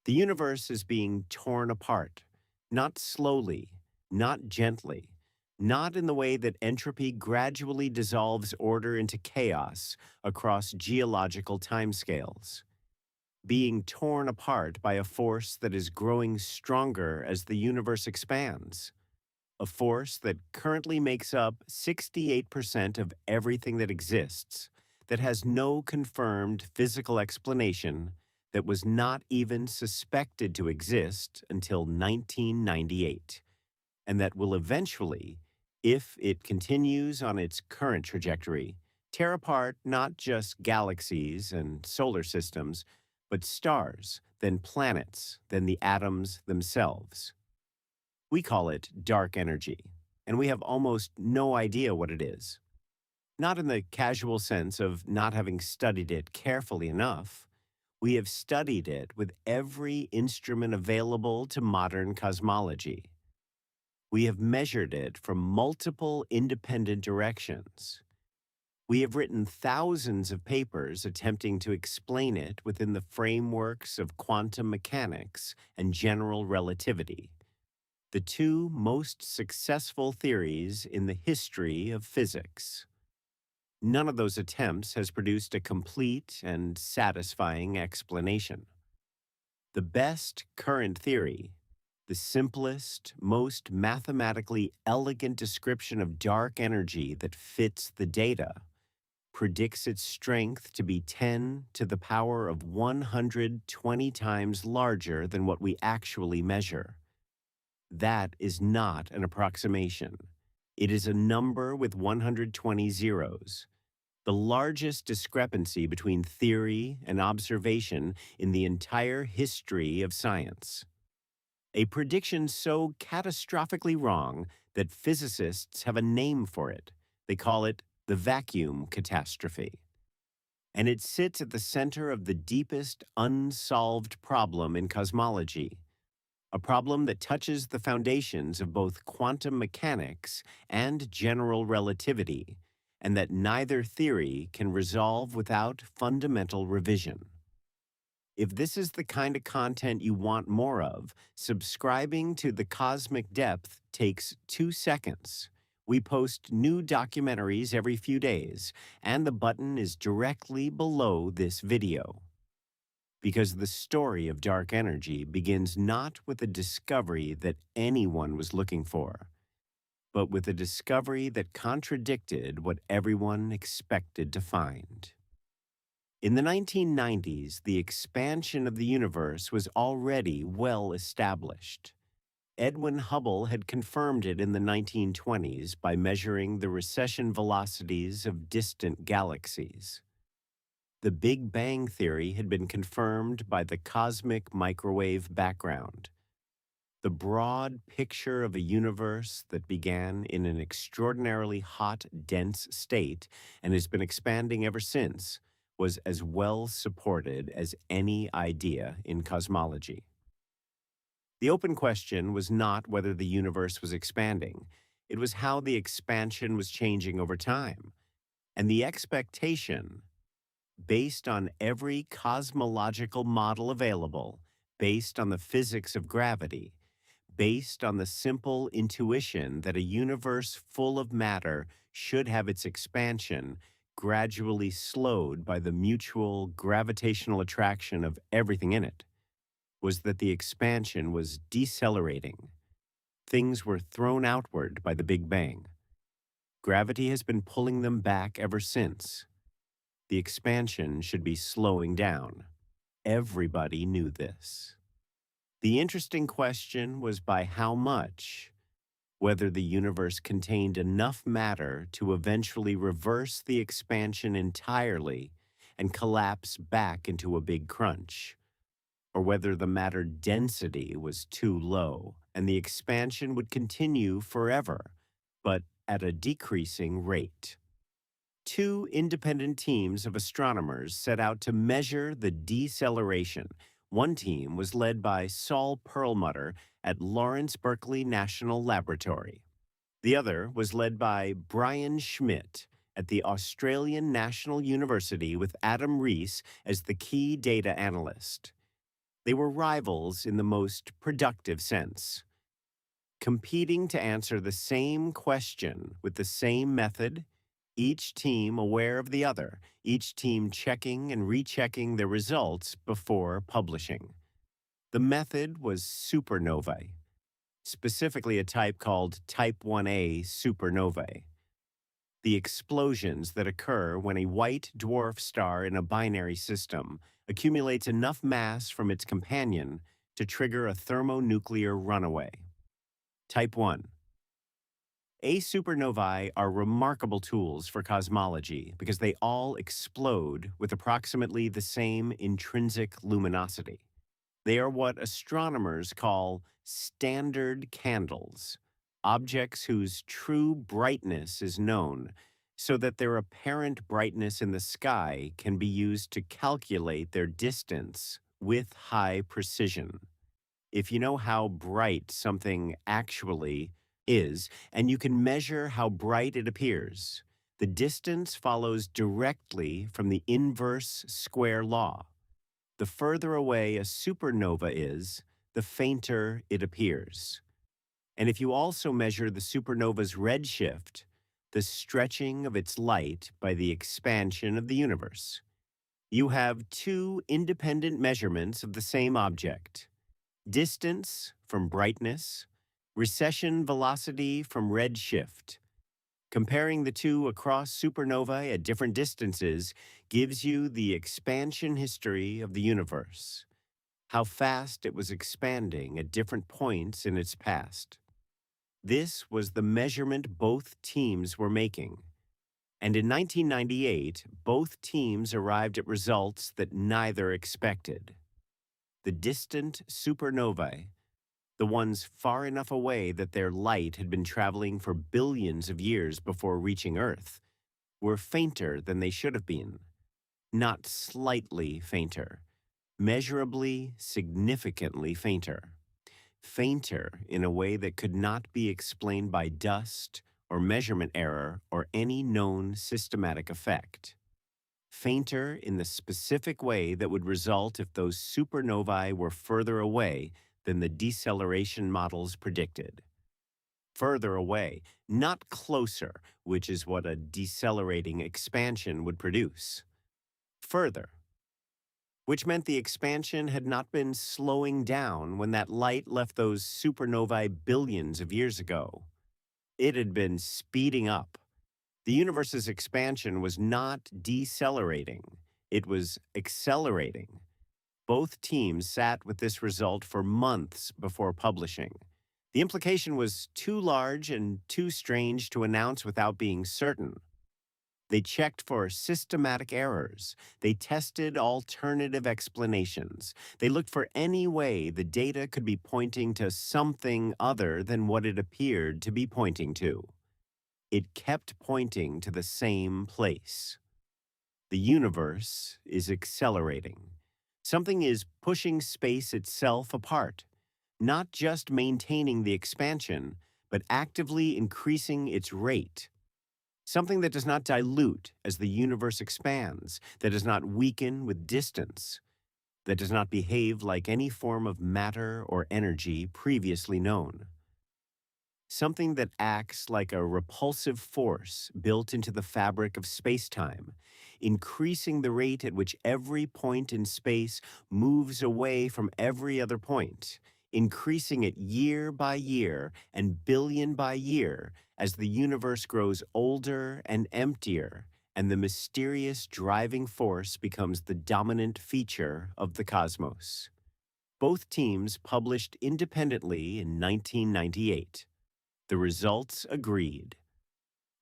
The universe is being torn apart, not slowly, not gently, not in the way that entropy gradually dissolves order into chaos across geological timescales. Being torn apart by a force that is growing stronger as the universe expands. A force that currently makes up 68% of everything that exists, that has no confirmed physical explanation, that was not even suspected to exist until 1998, and that will eventually, if it continues on its current trajectory, tear apart not just galaxies and solar systems, but stars, then planets, then the atoms themselves. We call it dark energy, and we have almost no idea what it is. Not in the casual sense of not having studied it carefully enough. We have studied it with every instrument available to modern cosmology. We have measured it from multiple independent directions. We have written thousands of papers attempting to explain it within the frameworks of quantum mechanics and general relativity, the two most successful theories in the history of physics. None of those attempts has produced a complete and satisfying explanation. The best current theory, the simplest, most mathematically elegant description of dark energy that fits the data, predicts its strength to be 10 to the power of 120 times larger than what we actually measure. That is not an approximation. It is a number with 120 zeros, the largest discrepancy between theory and observation in the entire history of science. A prediction so catastrophically wrong that physicists have a name for it. They call it the vacuum catastrophe. And it sits at the center of the deepest unsolved problem in cosmology, a problem that touches the foundations of both quantum mechanics and general relativity, and that neither theory can resolve without fundamental revision. If this is the kind of content you want more of, subscribing to The Cosmic Depth takes 2 seconds. We post new documentaries every few days, and the button is directly below this video. Because the story of dark energy begins not with a discovery that anyone was looking for, but with a discovery that contradicted what everyone expected to find. In the 1990s, the expansion of the universe was already well established. Edwin Hubble had confirmed it in the 1920s by measuring the recession velocities of distant galaxies. The Big Bang theory had been confirmed by the cosmic microwave background. The broad picture of a universe that began in an extraordinarily hot, dense state and has been expanding ever since was as well supported as any idea in cosmology. The open question was not whether the universe was expanding. It was how the expansion was changing over time. And the expectation, based on every cosmological model available, based on the physics of gravity, based on the simple intuition that a universe full of matter should have its expansion gradually slowed by the mutual gravitational attraction of everything in it, was that the expansion was decelerating. Things were thrown outward by the Big Bang. Gravity has been pulling them back ever since. The expansion should be slowing down. Everybody knew this. The interesting question was by how much, whether the universe contained enough matter to eventually reverse the expansion entirely and collapse back into a big crunch, or whether the matter density was too low and the expansion would continue forever, but at a decreasing rate. Two independent teams of astronomers set out to measure the deceleration. One team was led by Saul Perlmutter at Lawrence Berkeley National Laboratory. The other was led by Brian Schmidt at the Australian National University with Adam Rees as the key data analyst. They were rivals in the most productive sense, competing to answer the same question with the same method, each team aware of the other, each team checking and rechecking their results before publishing. The method was supernovae, specifically a type called Type 1a supernovae, the explosions that occur when a white dwarf star in a binary system accumulates enough mass from its companion to trigger a thermonuclear runaway. Type 1. A supernovae are remarkable tools for cosmology because they all explode with approximately the same intrinsic luminosity. They are what astronomers call standard candles, objects whose true brightness is known, so that their apparent brightness in the sky can be used to calculate their distance with high precision. If you know how bright something actually is, and you can measure how bright it appears, the distance follows directly from the inverse square law. The further away a supernova is, the fainter it appears. And if you also measure the supernova's redshift, the stretching of its light by the expansion of the universe, you have two independent measurements of the same object: distance from brightness, recession velocity from redshift. Comparing the two across supernovae at different distances gives you the expansion history of the universe, how fast it was expanding at different points in its past. This was the measurement both teams were making. And in 1998, both teams arrived at results that neither expected. The distant supernovae, the ones far enough away that their light had been traveling for billions of years before reaching Earth, were fainter than they should have been. Not slightly fainter, measurably, significantly fainter. Fainter in a way that could not be explained by dust or measurement error or any known systematic effect. Fainter in the specific way that would result if those supernovae were further away than the deceleration models predicted. Further away, not closer, which is what a decelerating expansion would produce. Further, which meant the expansion had not been slowing down when that light left those supernovae billions of years ago. It had been speeding up. The universe's expansion was not decelerating, it was accelerating. Both teams sat with this result for months before publishing. The implication was too large and too strange to announce without being certain. They checked for systematic errors. They tested alternative explanations. They looked for any way the data could be pointing to something other than what it appeared to be pointing to. It kept pointing to the same place. The universe is accelerating. Something is pushing space itself apart, not just maintaining the expansion, but actively increasing its rate. Something that does not dilute as the universe expands, that does not weaken with distance, that does not behave like any form of matter or energy previously known. Something that acts like a repulsive force built into the fabric of space-time, increasing the rate at which every point in space moves away from every other point, increasing it year by year and billion by year as the universe grows older and emptier, and the mysterious driving force becomes the dominant feature of the cosmos. Both teams published independently in 1998. The results agreed.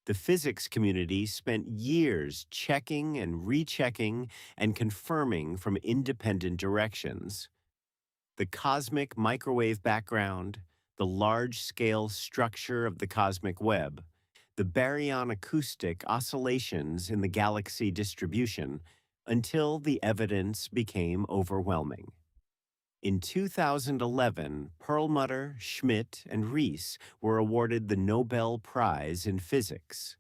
The physics community spent years checking and rechecking and confirming from independent directions. The cosmic microwave background, the large-scale structure of the cosmic web, the baryon acoustic oscillations in the galaxy distribution, until the evidence became overwhelming. In 2011, Perlmutter, Schmidt, and Rees were awarded the Nobel Prize in Physics.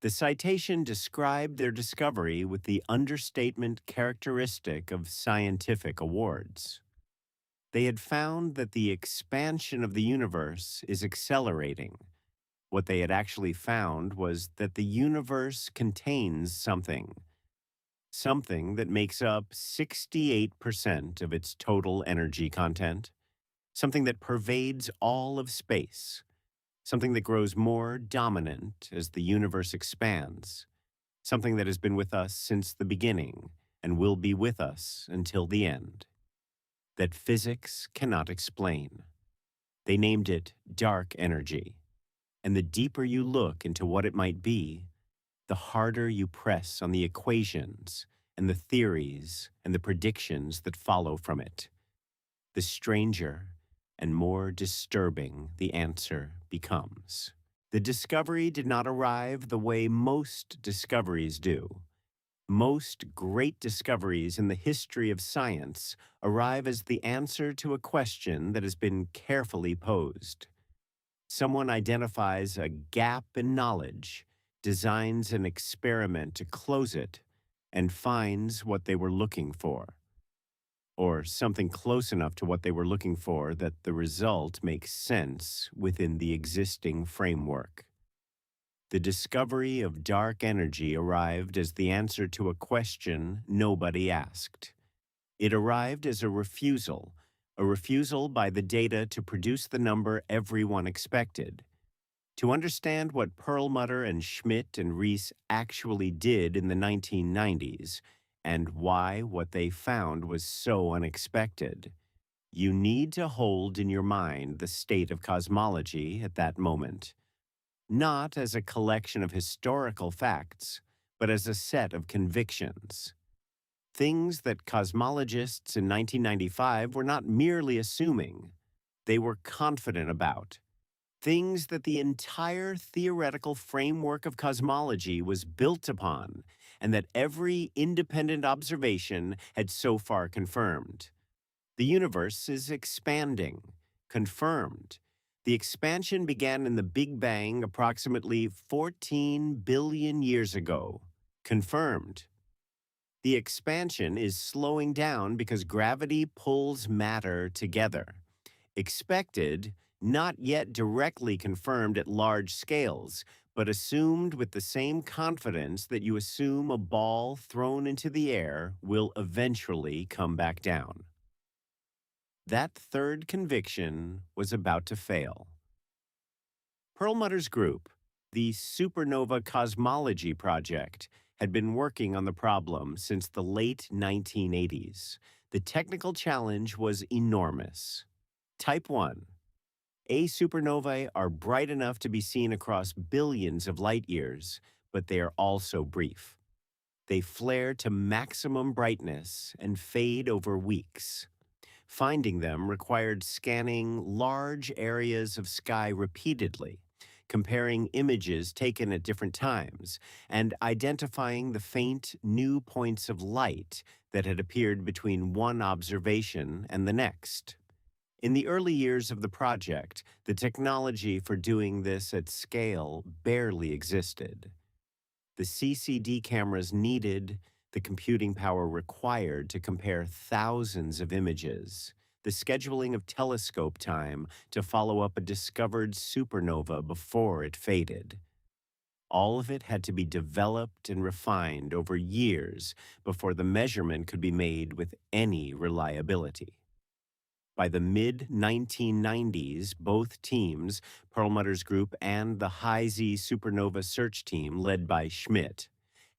The citation described their discovery with the understatement characteristic of scientific awards. They had found that the expansion of the universe is accelerating. What they had actually found was that the universe contains something that makes up 68% of its total energy content, something that pervades all of space, something that grows more dominant as the universe expands, something that has been with us since the beginning and will be with us until the end, that physics cannot explain. They named it dark energy, and the deeper you look into what it might be, the harder you press on the equations and the theories and the predictions that follow from it, the stranger and more disturbing the answer becomes. The discovery did not arrive the way most discoveries do. Most great discoveries in the history of science arrive as the answer to a question that has been carefully posed. Someone identifies a gap in knowledge, designs an experiment to close it, and finds what they were looking for. Or something close enough to what they were looking for that the result makes sense within the existing framework. The discovery of dark energy arrived as the answer to a question nobody asked. It arrived as a refusal by the data to produce the number everyone expected. To understand what Perlmutter and Schmidt and Rees actually did in the 1990s, and why what they found was so unexpected, you need to hold in your mind the state of cosmology at that moment, not as a collection of historical facts, but as a set of convictions. Things that cosmologists in 1995 were not merely assuming, they were confident about. Things that the entire theoretical framework of cosmology was built upon, and that every independent observation had so far confirmed. The universe is expanding, confirmed. The expansion began in the Big Bang approximately 14 billion years ago, confirmed. The expansion is slowing down because gravity pulls matter together. Expected, not yet directly confirmed at large scales, but assumed with the same confidence that you assume a ball thrown into the air will eventually come back down. That third conviction was about to fail. Perlmutter's group, the Supernova Cosmology Project, had been working on the problem since the late 1980s. The technical challenge was enormous. Type 1. A supernovae are bright enough to be seen across billions of light years, but they are also brief. They flare to maximum brightness and fade over weeks. Finding them required scanning large areas of sky repeatedly, comparing images taken at different times, and identifying the faint new points of light that had appeared between one observation and the next. In the early years of the project, the technology for doing this at scale barely existed. The CCD cameras needed, the computing power required to compare thousands of images, the scheduling of telescope time to follow up a discovered supernova before it faded. All of it had to be developed and refined over years before the measurement could be made with any reliability. By the mid-1990s, both teams, Perlmutter's group and the High Z Supernova Search Team led by Schmidt,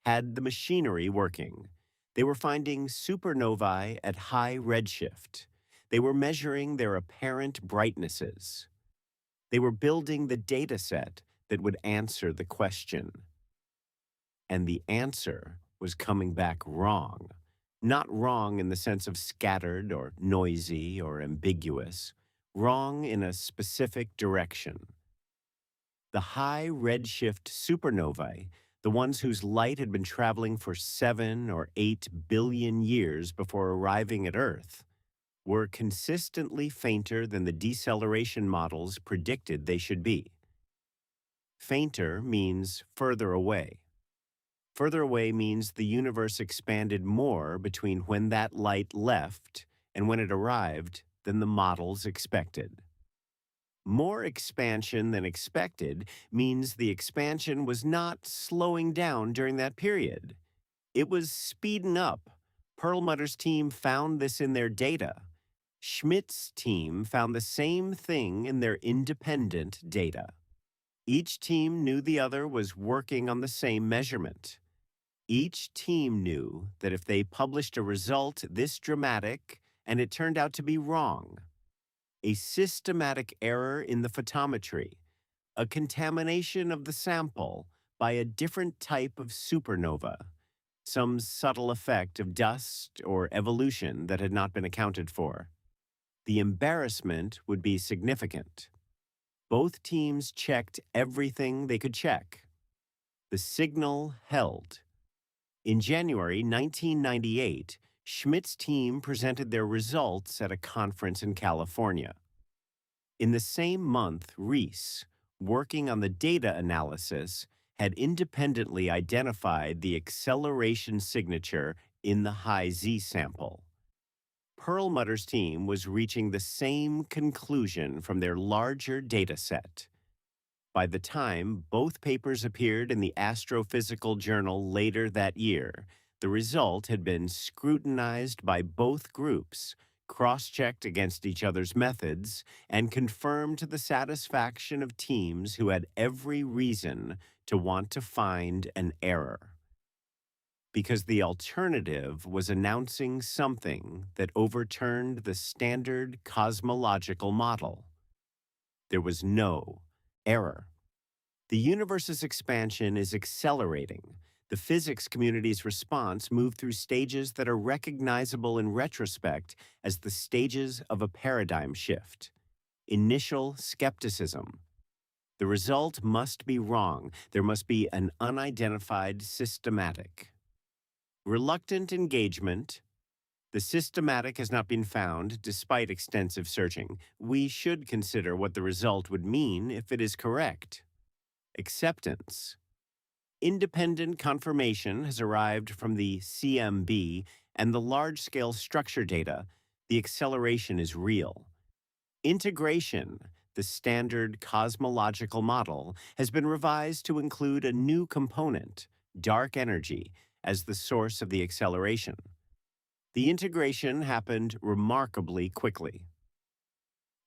had the machinery working. They were finding supernovae at high redshift. They were measuring their apparent brightnesses. They were building the data set that would answer the question. And the answer was coming back wrong. Not wrong in the sense of scattered or noisy or ambiguous, wrong in a specific direction. The high redshift supernovae, the ones whose light had been traveling for 7 or 8 billion years before arriving at Earth, were consistently fainter than the deceleration models predicted they should be. Fainter means further away. Further away means the universe expanded more between when that light left and when it arrived than the models expected. More expansion than expected means the expansion was not slowing down during that period. It was speeding up. Perlmutter's team found this in their data. Schmidt's team found the same thing in their independent data. Each team knew the other was working on the same measurement. Each team knew that if they published a result this dramatic and it turned out to be wrong, a systematic error in the photometry, a contamination of the sample by a different type of supernova, some subtle effect of dust or evolution that had not been accounted for, the embarrassment would be significant. Both teams checked everything they could check. The signal held. In January 1998, Schmidt's team presented their results at a conference in California. In the same month, Rees, working on the data analysis, had independently identified the acceleration signature in the high Z sample. Perlmutter's team was reaching the same conclusion from their larger data set. By the time both papers appeared in the Astrophysical Journal later that year, the result had been scrutinized by both groups, cross-checked against each other's methods, and confirmed to the satisfaction of teams who had every reason to want to find an error. Because the alternative was announcing something that overturned the standard cosmological model. There was no error. The universe's expansion is accelerating. The physics community's response moved through stages that are recognizable in retrospect as the stages of a paradigm shift. Initial skepticism. The result must be wrong. There must be an unidentified systematic. Reluctant engagement. The systematic has not been found despite extensive searching. We should consider what the result would mean if it is correct. Acceptance. Independent confirmation has arrived from the CMB and the large-scale structure data. The acceleration is real. Integration. The standard cosmological model has been revised to include a new component, dark energy, as the source of the acceleration. The integration happened remarkably quickly.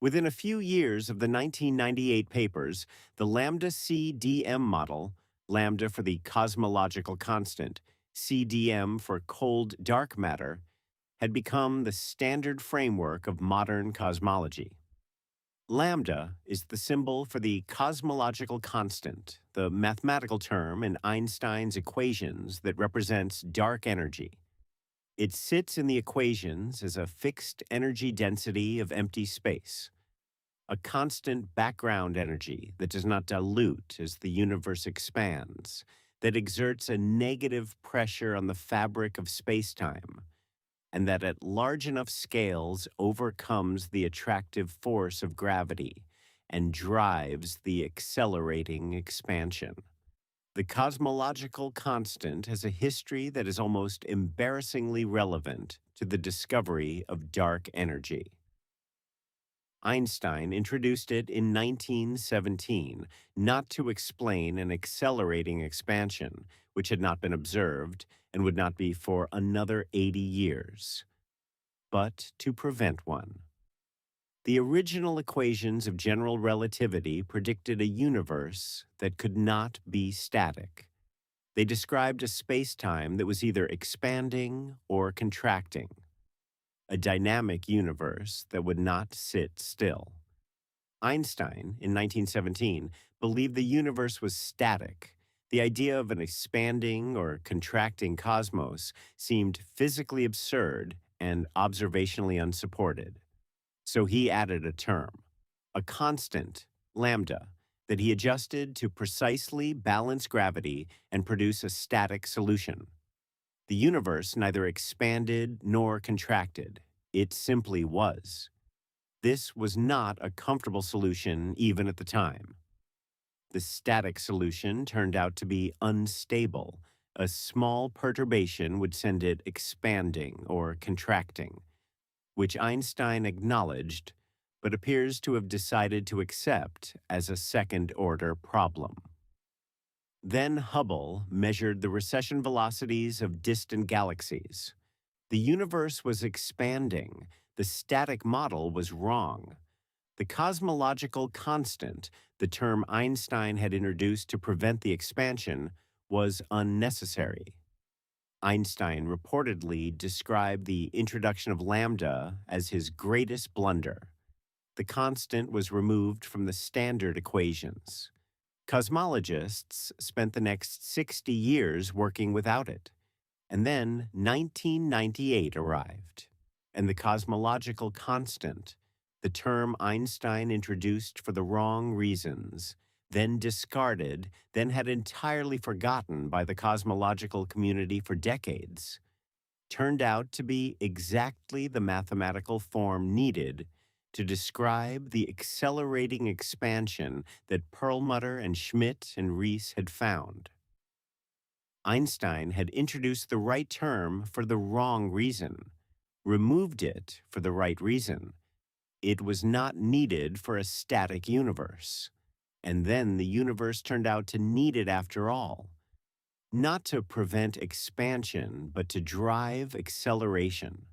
Within a few years of the 1998 papers, the lambda CDM model, lambda for the cosmological constant, CDM for cold dark matter, had become the standard framework of modern cosmology. Lambda is the symbol for the cosmological constant, the mathematical term in Einstein's equations that represents dark energy. It sits in the equations as a fixed energy density of empty space, a constant background energy that does not dilute as the universe expands, that exerts a negative pressure on the fabric of spacetime, and that at large enough scales overcomes the attractive force of gravity and drives the accelerating expansion. The cosmological constant has a history that is almost embarrassingly relevant to the discovery of dark energy. Einstein introduced it in 1917, not to explain an accelerating expansion, which had not been observed and would not be for another 80 years, but to prevent one. The original equations of general relativity predicted a universe that could not be static. They described a space-time that was either expanding or contracting, a dynamic universe that would not sit still. Einstein, in 1917, believed the universe was static. The idea of an expanding or contracting cosmos seemed physically absurd and observationally unsupported. So he added a term, a constant, lambda, that he adjusted to precisely balance gravity and produce a static solution. The universe neither expanded nor contracted. It simply was. This was not a comfortable solution even at the time. The static solution turned out to be unstable. A small perturbation would send it expanding or contracting. which Einstein acknowledged but appears to have decided to accept as a second-order problem. Then Hubble measured the recession velocities of distant galaxies. The universe was expanding. The static model was wrong. The cosmological constant, the term Einstein had introduced to prevent the expansion, was unnecessary. Einstein reportedly described the introduction of lambda as his greatest blunder. The constant was removed from the standard equations. Cosmologists spent the next 60 years working without it. And then 1998 arrived, and the cosmological constant, the term Einstein introduced for the wrong reasons, then discarded, then had entirely forgotten by the cosmological community for decades, turned out to be exactly the mathematical form needed to describe the accelerating expansion that Perlmutter and Schmidt and Rees had found. Einstein had introduced the right term for the wrong reason, removed it for the right reason. It was not needed for a static universe. And then the universe turned out to need it after all. Not to prevent expansion, but to drive acceleration.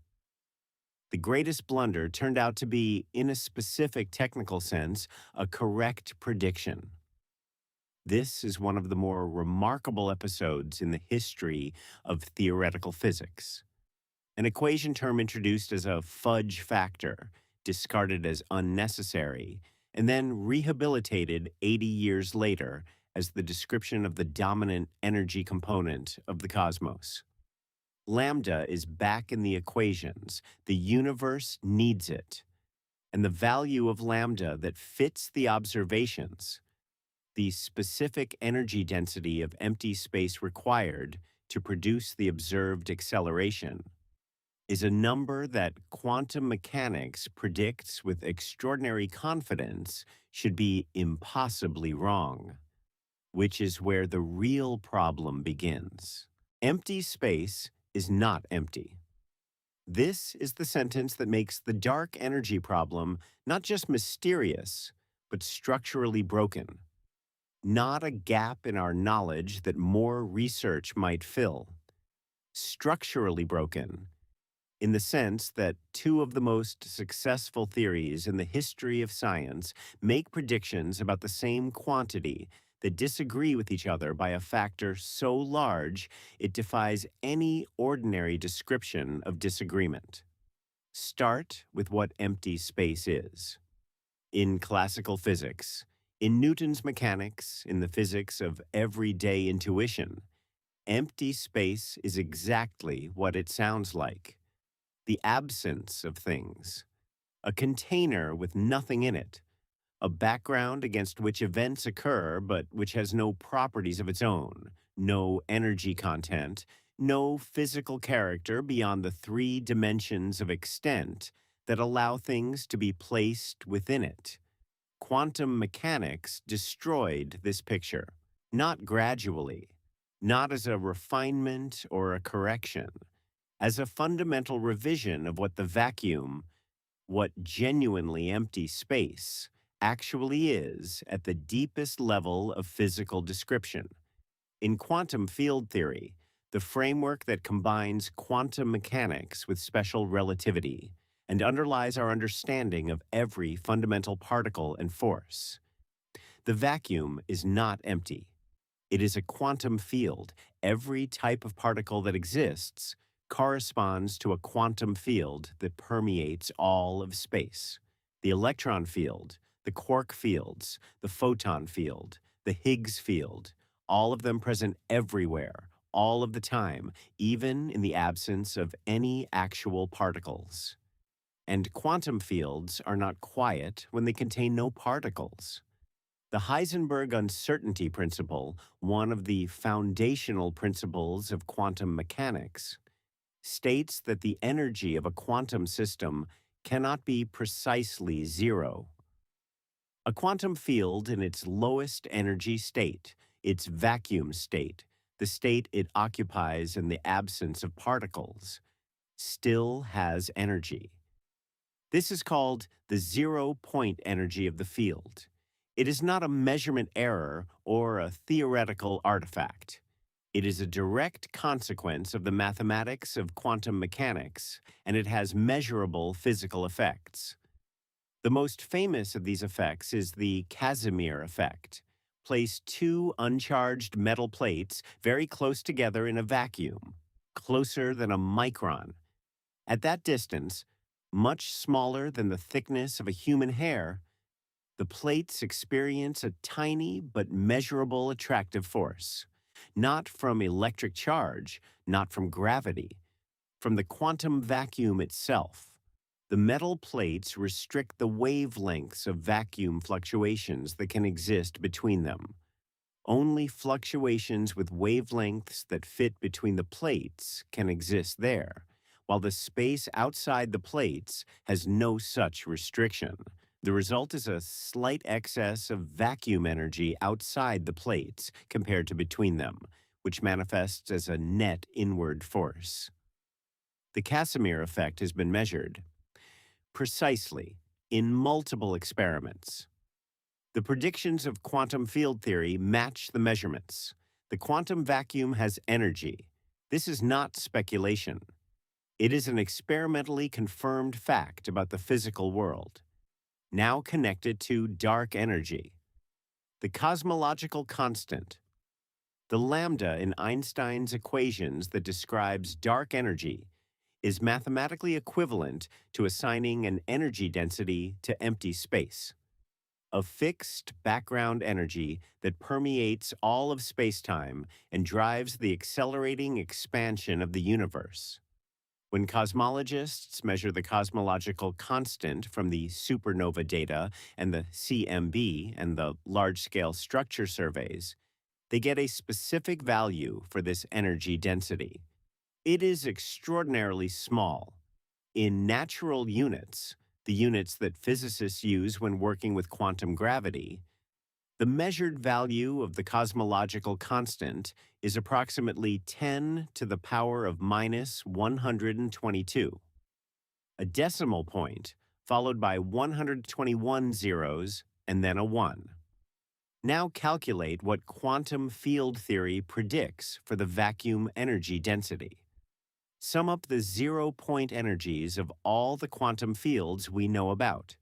The greatest blunder turned out to be, in a specific technical sense, a correct prediction. This is one of the more remarkable episodes in the history of theoretical physics. An equation term introduced as a fudge factor, discarded as unnecessary, and then rehabilitated 80 years later as the description of the dominant energy component of the cosmos. Lambda is back in the equations. The universe needs it. And the value of lambda that fits the observations, the specific energy density of empty space required to produce the observed acceleration, is a number that quantum mechanics predicts with extraordinary confidence should be impossibly wrong, which is where the real problem begins. Empty space is not empty. This is the sentence that makes the dark energy problem not just mysterious, but structurally broken. Not a gap in our knowledge that more research might fill. Structurally broken, in the sense that two of the most successful theories in the history of science make predictions about the same quantity that disagree with each other by a factor so large it defies any ordinary description of disagreement. Start with what empty space is. In classical physics, in Newton's mechanics, in the physics of everyday intuition, empty space is exactly what it sounds like. The absence of things. A container with nothing in it. A background against which events occur but which has no properties of its own, no energy content, no physical character beyond the 3 dimensions of extent that allow things to be placed within it. Quantum mechanics destroyed this picture, not gradually, not as a refinement or a correction, as a fundamental revision of what the vacuum, what genuinely empty space, actually is at the deepest level of physical description. In quantum field theory, the framework that combines quantum mechanics with special relativity and underlies our understanding of every fundamental particle and force. The vacuum is not empty. It is a quantum field. Every type of particle that exists corresponds to a quantum field that permeates all of space. The electron field, the quark fields, the photon field, the Higgs field, all of them present everywhere, all of the time, even in the absence of any actual particles. And quantum fields are not quiet when they contain no particles. The Heisenberg uncertainty principle, one of the foundational principles of quantum mechanics, states that the energy of a quantum system cannot be precisely zero. A quantum field in its lowest energy state, its vacuum state, the state it occupies in the absence of particles, still has energy. This is called the zero-point energy of the field. It is not a measurement error or a theoretical artifact. It is a direct consequence of the mathematics of quantum mechanics, and it has measurable physical effects. The most famous of these effects is the Casimir effect. Place two uncharged metal plates very close together in a vacuum, closer than a micron. At that distance, much smaller than the thickness of a human hair, the plates experience a tiny but measurable attractive force, not from electric charge, not from gravity, from the quantum vacuum itself. The metal plates restrict the wavelengths of vacuum fluctuations that can exist between them. Only fluctuations with wavelengths that fit between the plates can exist there, while the space outside the plates has no such restriction. The result is a slight excess of vacuum energy outside the plates compared to between them, which manifests as a net inward force. The Casimir effect has been measured precisely in multiple experiments. The predictions of quantum field theory match the measurements. The quantum vacuum has energy. This is not speculation. It is an experimentally confirmed fact about the physical world, now connected to dark energy. The cosmological constant, the lambda in Einstein's equations that describes dark energy, is mathematically equivalent to assigning an energy density to empty space, a fixed background energy that permeates all of spacetime and drives the accelerating expansion of the universe. When cosmologists measure the cosmological constant from the supernova data and the CMB and the large-scale structure surveys, they get a specific value for this energy density. It is extraordinarily small. In natural units, the units that physicists use when working with quantum gravity, the measured value of the cosmological constant is approximately 10 to the power of minus 122. A decimal point, followed by 121 zeros, and then a 1. Now calculate what quantum field theory predicts for the vacuum energy density. Sum up the zero-point energies of all the quantum fields we know about.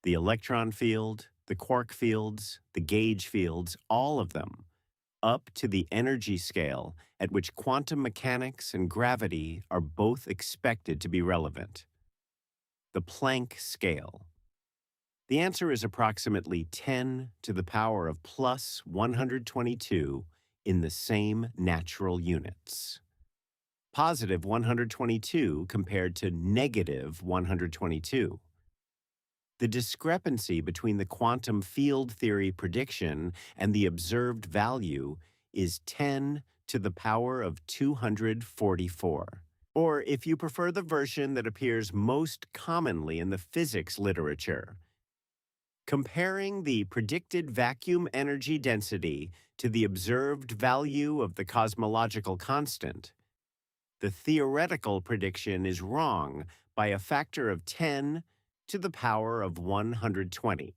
The electron field, the quark fields, the gauge fields, all of them, up to the energy scale at which quantum mechanics and gravity are both expected to be relevant. The Planck scale. The answer is approximately 10 to the power of plus 122 in the same natural units. Positive 122 compared to negative 122. The discrepancy between the quantum field theory prediction and the observed value is 10 to the power of 244. Or, if you prefer the version that appears most commonly in the physics literature, comparing the predicted vacuum energy density to the observed value of the cosmological constant, the theoretical prediction is wrong by a factor of 10 to the power of 120.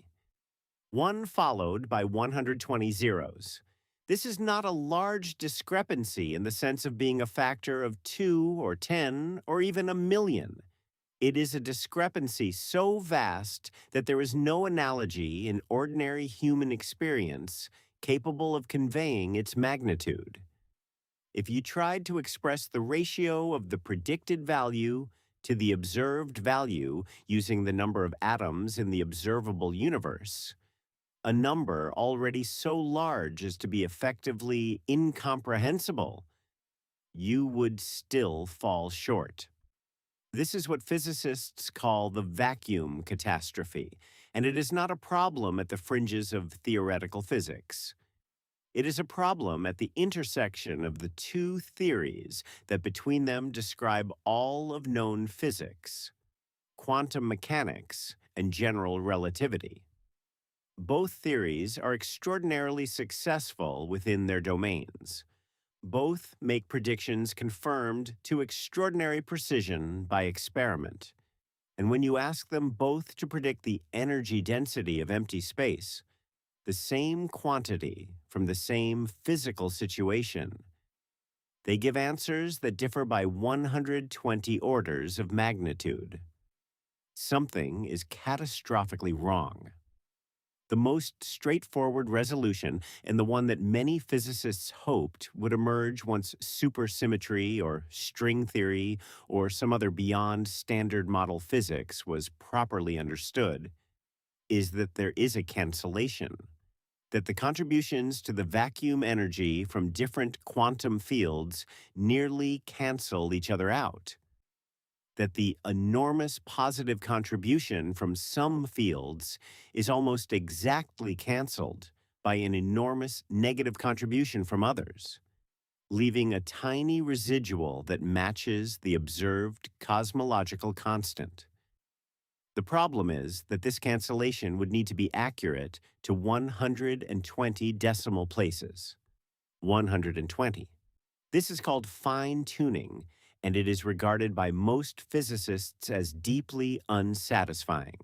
1 followed by 120 zeros. This is not a large discrepancy in the sense of being a factor of 2 or 10 or even a million. It is a discrepancy so vast that there is no analogy in ordinary human experience capable of conveying its magnitude. If you tried to express the ratio of the predicted value to the observed value using the number of atoms in the observable universe, a number already so large as to be effectively incomprehensible, you would still fall short. This is what physicists call the vacuum catastrophe, and it is not a problem at the fringes of theoretical physics. It is a problem at the intersection of the two theories that between them describe all of known physics, quantum mechanics and general relativity. Both theories are extraordinarily successful within their domains. Both make predictions confirmed to extraordinary precision by experiment. And when you ask them both to predict the energy density of empty space, the same quantity from the same physical situation, they give answers that differ by 120 orders of magnitude. Something is catastrophically wrong. The most straightforward resolution, and the one that many physicists hoped would emerge once supersymmetry or string theory or some other beyond standard model physics was properly understood, is that there is a cancellation, that the contributions to the vacuum energy from different quantum fields nearly cancel each other out, that the enormous positive contribution from some fields is almost exactly canceled by an enormous negative contribution from others, leaving a tiny residual that matches the observed cosmological constant. The problem is that this cancellation would need to be accurate to 120 decimal places. 120. This is called fine-tuning, and it is regarded by most physicists as deeply unsatisfying.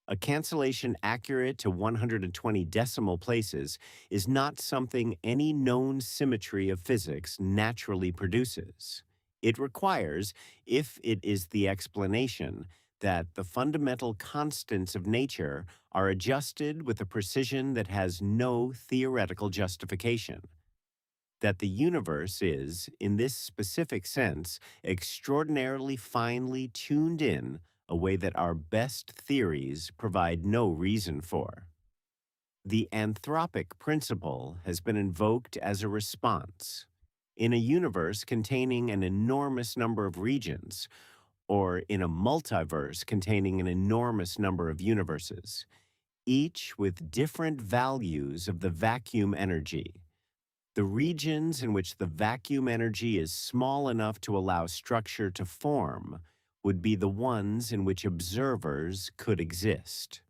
A cancellation accurate to 120 decimal places is not something any known symmetry of physics naturally produces. It requires, if it is the explanation, that the fundamental constants of nature are adjusted with a precision that has no theoretical justification, that the universe is, in this specific sense, extraordinarily finely tuned in a way that our best theories provide no reason for. The anthropic principle has been invoked as a response. In a universe containing an enormous number of regions, or in a multiverse containing an enormous number of universes, each with different values of the vacuum energy, the regions in which the vacuum energy is small enough to allow structure to form would be the ones in which observers could exist.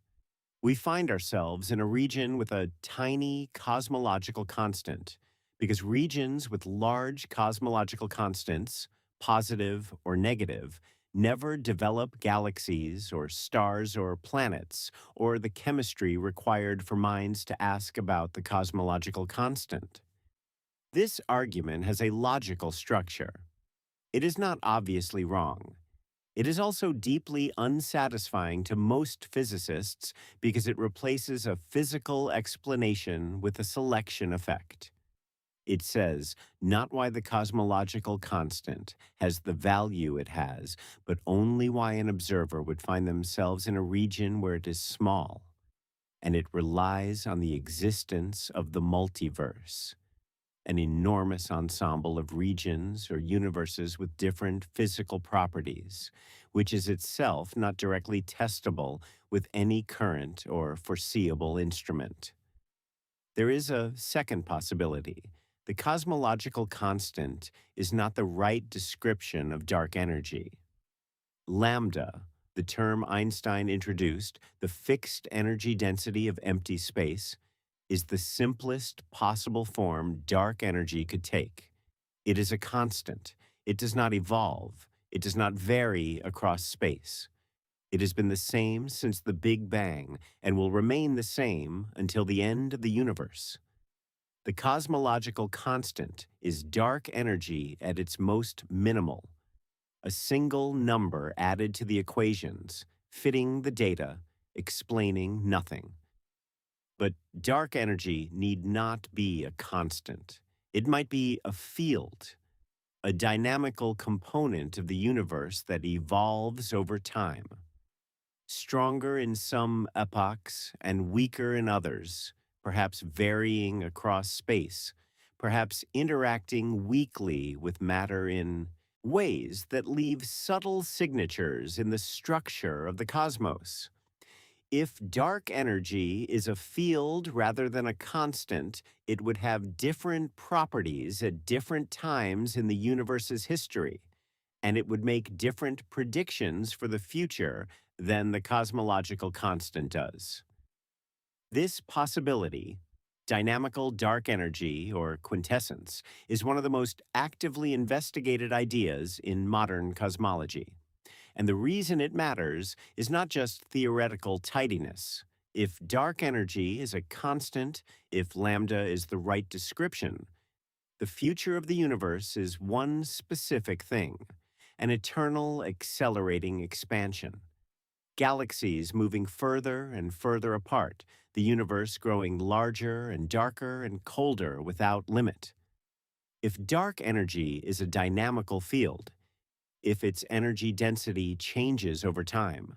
We find ourselves in a region with a tiny cosmological constant, because regions with large cosmological constants, positive or negative, never develop galaxies or stars or planets or the chemistry required for minds to ask about the cosmological constant. This argument has a logical structure. It is not obviously wrong. It is also deeply unsatisfying to most physicists because it replaces a physical explanation with a selection effect. It says not why the cosmological constant has the value it has, but only why an observer would find themselves in a region where it is small, and it relies on the existence of the multiverse, an enormous ensemble of regions or universes with different physical properties, which is itself not directly testable with any current or foreseeable instrument. There is a second possibility. The cosmological constant is not the right description of dark energy. Lambda, the term Einstein introduced, the fixed energy density of empty space, is the simplest possible form dark energy could take. It is a constant. It does not evolve. It does not vary across space. It has been the same since the Big Bang and will remain the same until the end of the universe. The cosmological constant is dark energy at its most minimal, a single number added to the equations, fitting the data, explaining nothing. But dark energy need not be a constant. It might be a field, a dynamical component of the universe that evolves over time, stronger in some epochs and weaker in others, perhaps varying across space, perhaps interacting weakly with matter in ways that leave subtle signatures in the structure of the cosmos. If dark energy is a field rather than a constant, it would have different properties at different times in the universe's history, and it would make different predictions for the future than the cosmological constant does. This possibility, dynamical dark energy or quintessence, is one of the most actively investigated ideas in modern cosmology. And the reason it matters is not just theoretical tidiness. If dark energy is a constant, if lambda is the right description, the future of the universe is one specific thing: an eternal accelerating expansion. Galaxies moving further and further apart, the universe growing larger and darker and colder without limit. If dark energy is a dynamical field, if its energy density changes over time,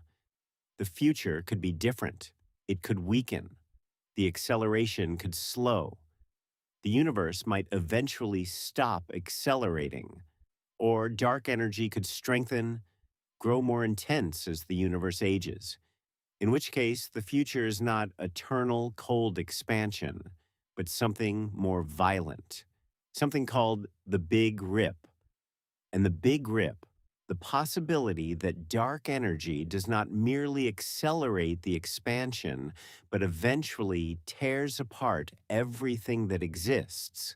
the future could be different. It could weaken. The acceleration could slow. The universe might eventually stop accelerating, or dark energy could strengthen, grow more intense as the universe ages, in which case the future is not eternal cold expansion, but something more violent, something called the Big Rip. And the Big Rip, the possibility that dark energy does not merely accelerate the expansion, but eventually tears apart everything that exists,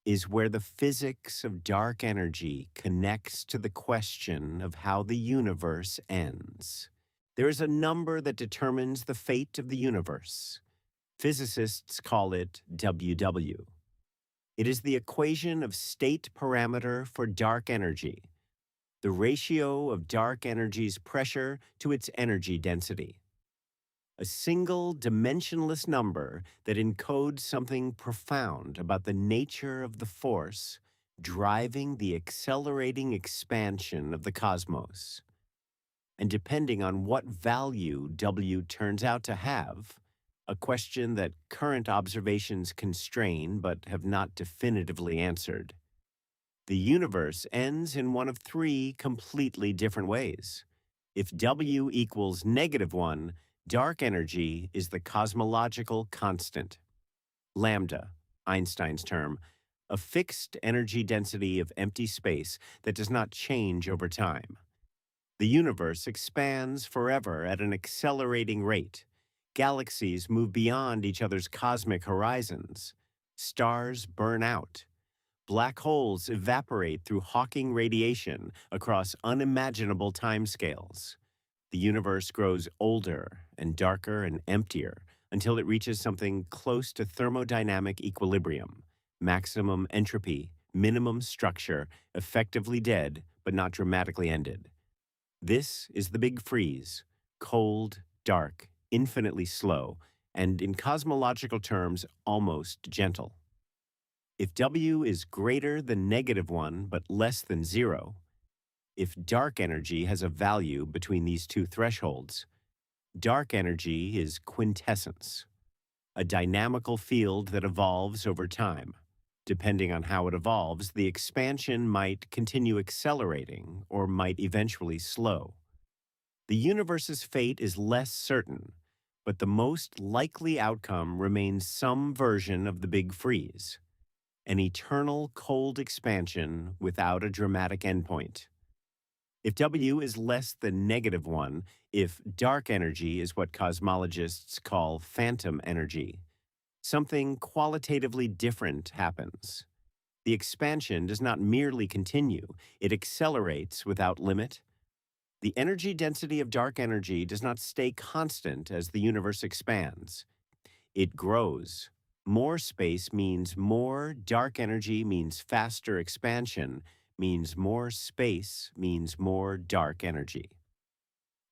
is where the physics of dark energy connects to the question of how the universe ends. There is a number that determines the fate of the universe. Physicists call it WW. It is the equation of state parameter for dark energy, the ratio of dark energy's pressure to its energy density. A single dimensionless number that encodes something profound about the nature of the force driving the accelerating expansion of the cosmos. And depending on what value W turns out to have, a question that current observations constrain but have not definitively answered, the universe ends in one of three completely different ways. If W equals -1, dark energy is the cosmological constant. Lambda, Einstein's term, a fixed energy density of empty space that does not change over time. The universe expands forever at an accelerating rate. Galaxies move beyond each other's cosmic horizons. Stars burn out. Black holes evaporate through Hawking radiation across unimaginable timescales. The universe grows older and darker and emptier until it reaches something close to thermodynamic equilibrium, maximum entropy, minimum structure, effectively dead but not dramatically ended. This is the Big Freeze: cold, dark, infinitely slow, and in cosmological terms, almost gentle. If W is greater than -1 but less than 0, if dark energy has a value between these two thresholds, dark energy is quintessence, a dynamical field that evolves over time. Depending on how it evolves, the expansion might continue accelerating or might eventually slow. The universe's fate is less certain, but the most likely outcome remains some version of the Big Freeze, an eternal cold expansion without a dramatic endpoint. If W is less than -1, if dark energy is what cosmologists call phantom energy, something qualitatively different happens. The expansion does not merely continue, it accelerates without limit. The energy density of dark energy does not stay constant as the universe expands. It grows. More space means more dark energy, means faster expansion, means more space, means more dark energy.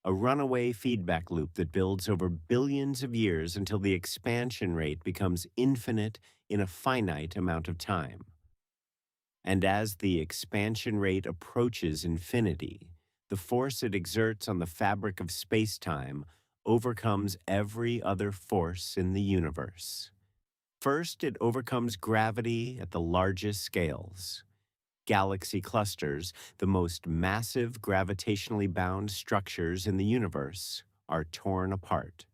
A runaway feedback loop that builds over billions of years until the expansion rate becomes infinite in a finite amount of time. And as the expansion rate approaches infinity, the force it exerts on the fabric of space-time overcomes every other force in the universe. First, it overcomes gravity at the largest scales. Galaxy clusters, the most massive gravitationally bound structures in the universe, are torn apart.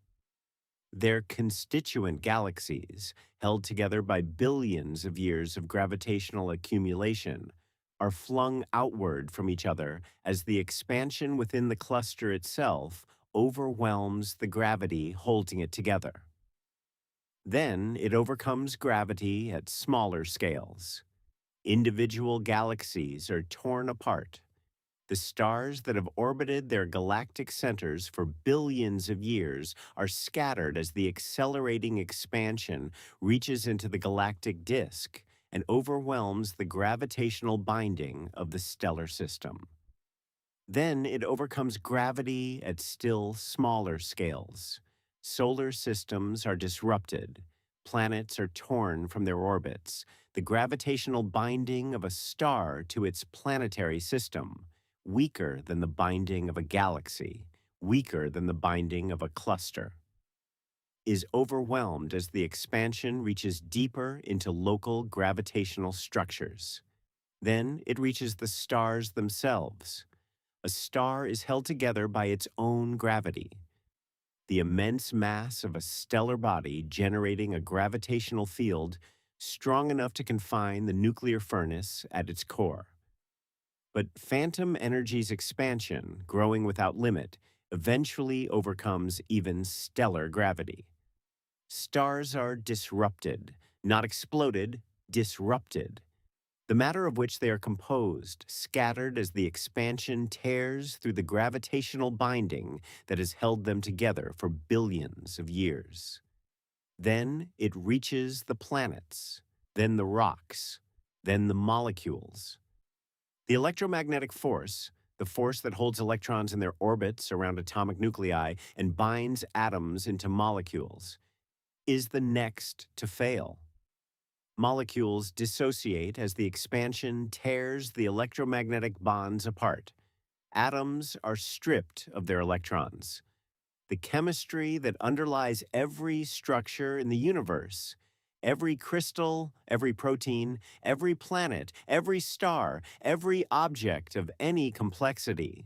Their constituent galaxies, held together by billions of years of gravitational accumulation, are flung outward from each other as the expansion within the cluster itself overwhelms the gravity holding it together. Then it overcomes gravity at smaller scales. Individual galaxies are torn apart. The stars that have orbited their galactic centers for billions of years are scattered as the accelerating expansion reaches into the galactic disk and overwhelms the gravitational binding of the stellar system. Then it overcomes gravity at still smaller scales. Solar systems are disrupted. Planets are torn from their orbits. The gravitational binding of a star to its planetary system, weaker than the binding of a galaxy, weaker than the binding of a cluster, is overwhelmed as the expansion reaches deeper into local gravitational structures. Then it reaches the stars themselves. A star is held together by its own gravity, the immense mass of a stellar body generating a gravitational field strong enough to confine the nuclear furnace at its core. But phantom energy's expansion, growing without limit, eventually overcomes even stellar gravity. Stars are disrupted, not exploded, disrupted. The matter of which they are composed, scattered as the expansion tears through the gravitational binding that has held them together for billions of years. Then it reaches the planets, then the rocks, then the molecules. The electromagnetic force, the force that holds electrons in their orbits around atomic nuclei and binds atoms into molecules, is the next to fail. Molecules dissociate as the expansion tears the electromagnetic bonds apart. Atoms are stripped of their electrons. The chemistry that underlies every structure in the universe, every crystal, every protein, every planet, every star, every object of any complexity,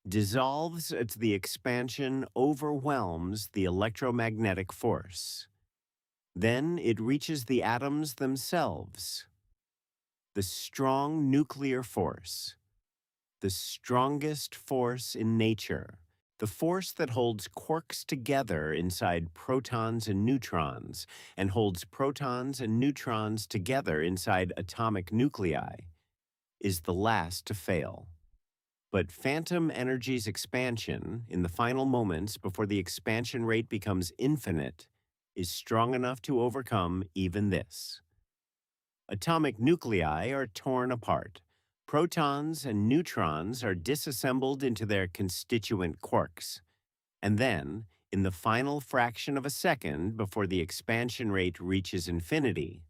dissolves as the expansion overwhelms the electromagnetic force. Then it reaches the atoms themselves. The strong nuclear force, the strongest force in nature, the force that holds quarks together inside protons and neutrons, and holds protons and neutrons together inside atomic nuclei, is the last to fail. But phantom energy's expansion, in the final moments before the expansion rate becomes infinite, is strong enough to overcome even this. Atomic nuclei are torn apart. Protons and neutrons are disassembled into their constituent quarks. And then, in the final fraction of a second before the expansion rate reaches infinity,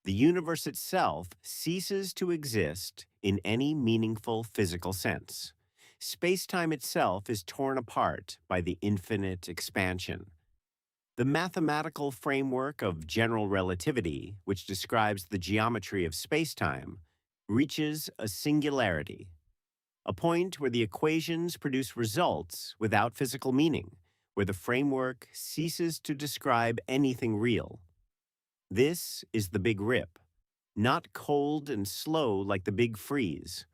the universe itself ceases to exist in any meaningful physical sense. Space-time itself is torn apart by the infinite expansion. The mathematical framework of general relativity, which describes the geometry of spacetime, reaches a singularity, a point where the equations produce results without physical meaning, where the framework ceases to describe anything real. This is the Big Rip, not cold and slow like the Big Freeze,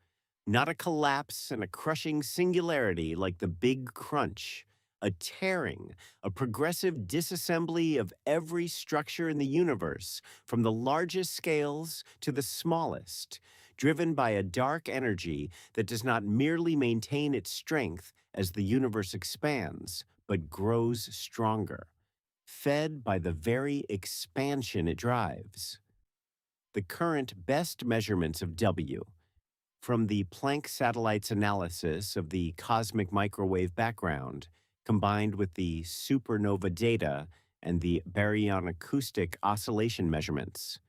not a collapse and a crushing singularity like the Big Crunch, a tearing, a progressive disassembly of every structure in the universe, from the largest scales to the smallest, driven by a dark energy that does not merely maintain its strength as the universe expands, but grows stronger, fed by the very expansion it drives. The current best measurements of W, from the Planck satellite's analysis of the cosmic microwave background, combined with the supernova data and the baryon acoustic oscillation measurements,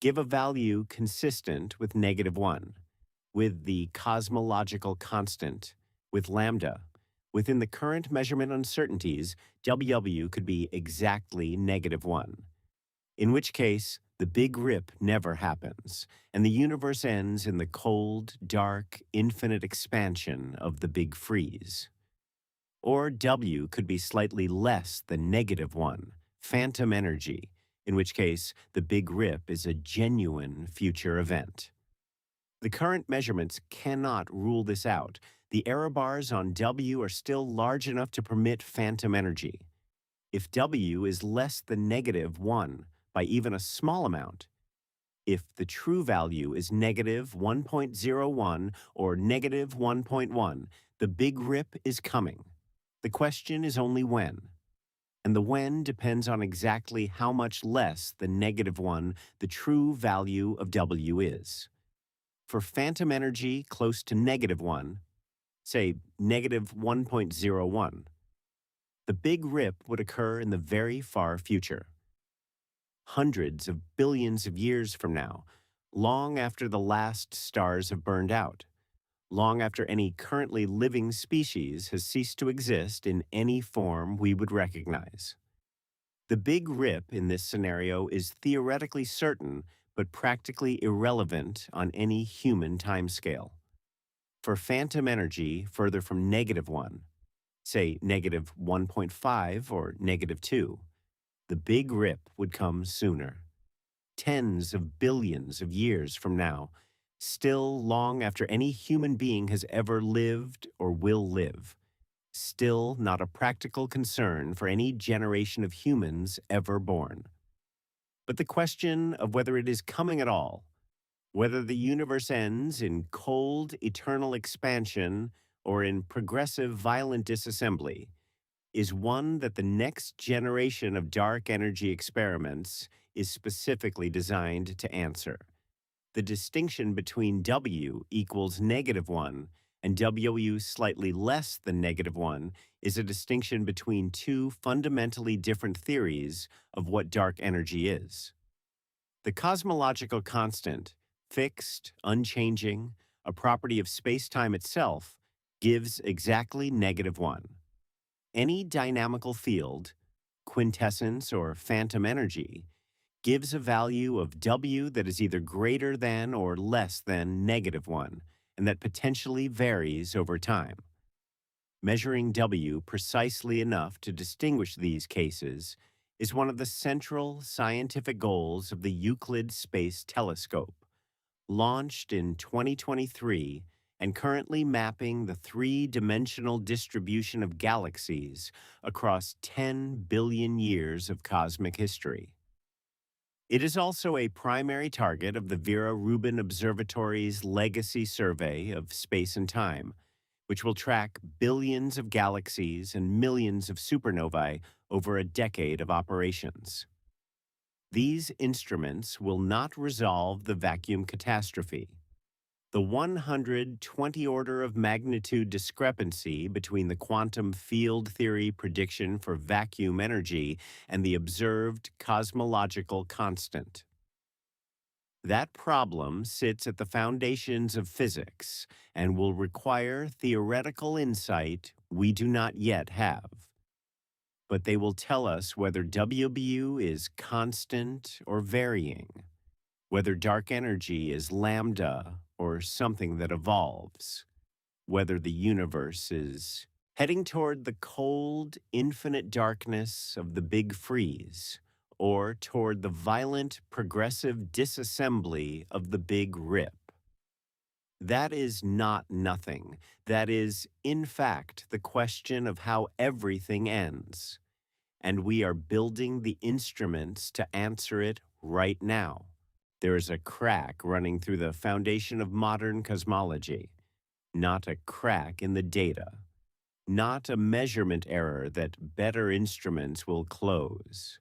give a value consistent with -1, with the cosmological constant, with lambda. Within the current measurement uncertainties, W could be exactly -1, in which case the Big Rip never happens, and the universe ends in the cold, dark, infinite expansion of the Big Freeze. Or W could be slightly less than -1, phantom energy, in which case the Big Rip is a genuine future event. The current measurements cannot rule this out. The error bars on W are still large enough to permit phantom energy. If W is less than -1 by even a small amount, If the true value is negative 1.01 or negative 1.1, the big rip is coming. The question is only when. And the when depends on exactly how much less than negative 1 the true value of W is. For phantom energy close to negative 1, say negative 1.01, the big rip would occur in the very far future, hundreds of billions of years from now, long after the last stars have burned out, long after any currently living species has ceased to exist in any form we would recognize. The big rip in this scenario is theoretically certain, but practically irrelevant on any human timescale. For phantom energy further from negative 1, say negative 1.5 or negative 2, the big rip would come sooner, tens of billions of years from now, still long after any human being has ever lived or will live, still not a practical concern for any generation of humans ever born. But the question of whether it is coming at all, whether the universe ends in cold, eternal expansion or in progressive, violent disassembly, is one that the next generation of dark energy experiments is specifically designed to answer. The distinction between W equals negative 1 and W slightly less than negative 1 is a distinction between two fundamentally different theories of what dark energy is. The cosmological constant, fixed, unchanging, a property of space-time itself, gives exactly negative 1. Any dynamical field, quintessence or phantom energy, gives a value of W that is either greater than or less than negative 1, and that potentially varies over time. Measuring W precisely enough to distinguish these cases is one of the central scientific goals of the Euclid Space Telescope, launched in 2023 and currently mapping the three-dimensional distribution of galaxies across 10 billion years of cosmic history. It is also a primary target of the Vera Rubin Observatory's Legacy Survey of Space and Time, which will track billions of galaxies and millions of supernovae over a decade of operations. These instruments will not resolve the vacuum catastrophe. The 120 order of magnitude discrepancy between the quantum field theory prediction for vacuum energy and the observed cosmological constant. That problem sits at the foundations of physics and will require theoretical insight we do not yet have. But they will tell us whether WBU is constant or varying, whether dark energy is lambda or something that evolves, whether the universe is heading toward the cold, infinite darkness of the Big Freeze, or toward the violent, progressive disassembly of the Big Rip. That is not nothing. That is, in fact, the question of how everything ends. And we are building the instruments to answer it right now. There is a crack running through the foundation of modern cosmology, not a crack in the data, not a measurement error that better instruments will close.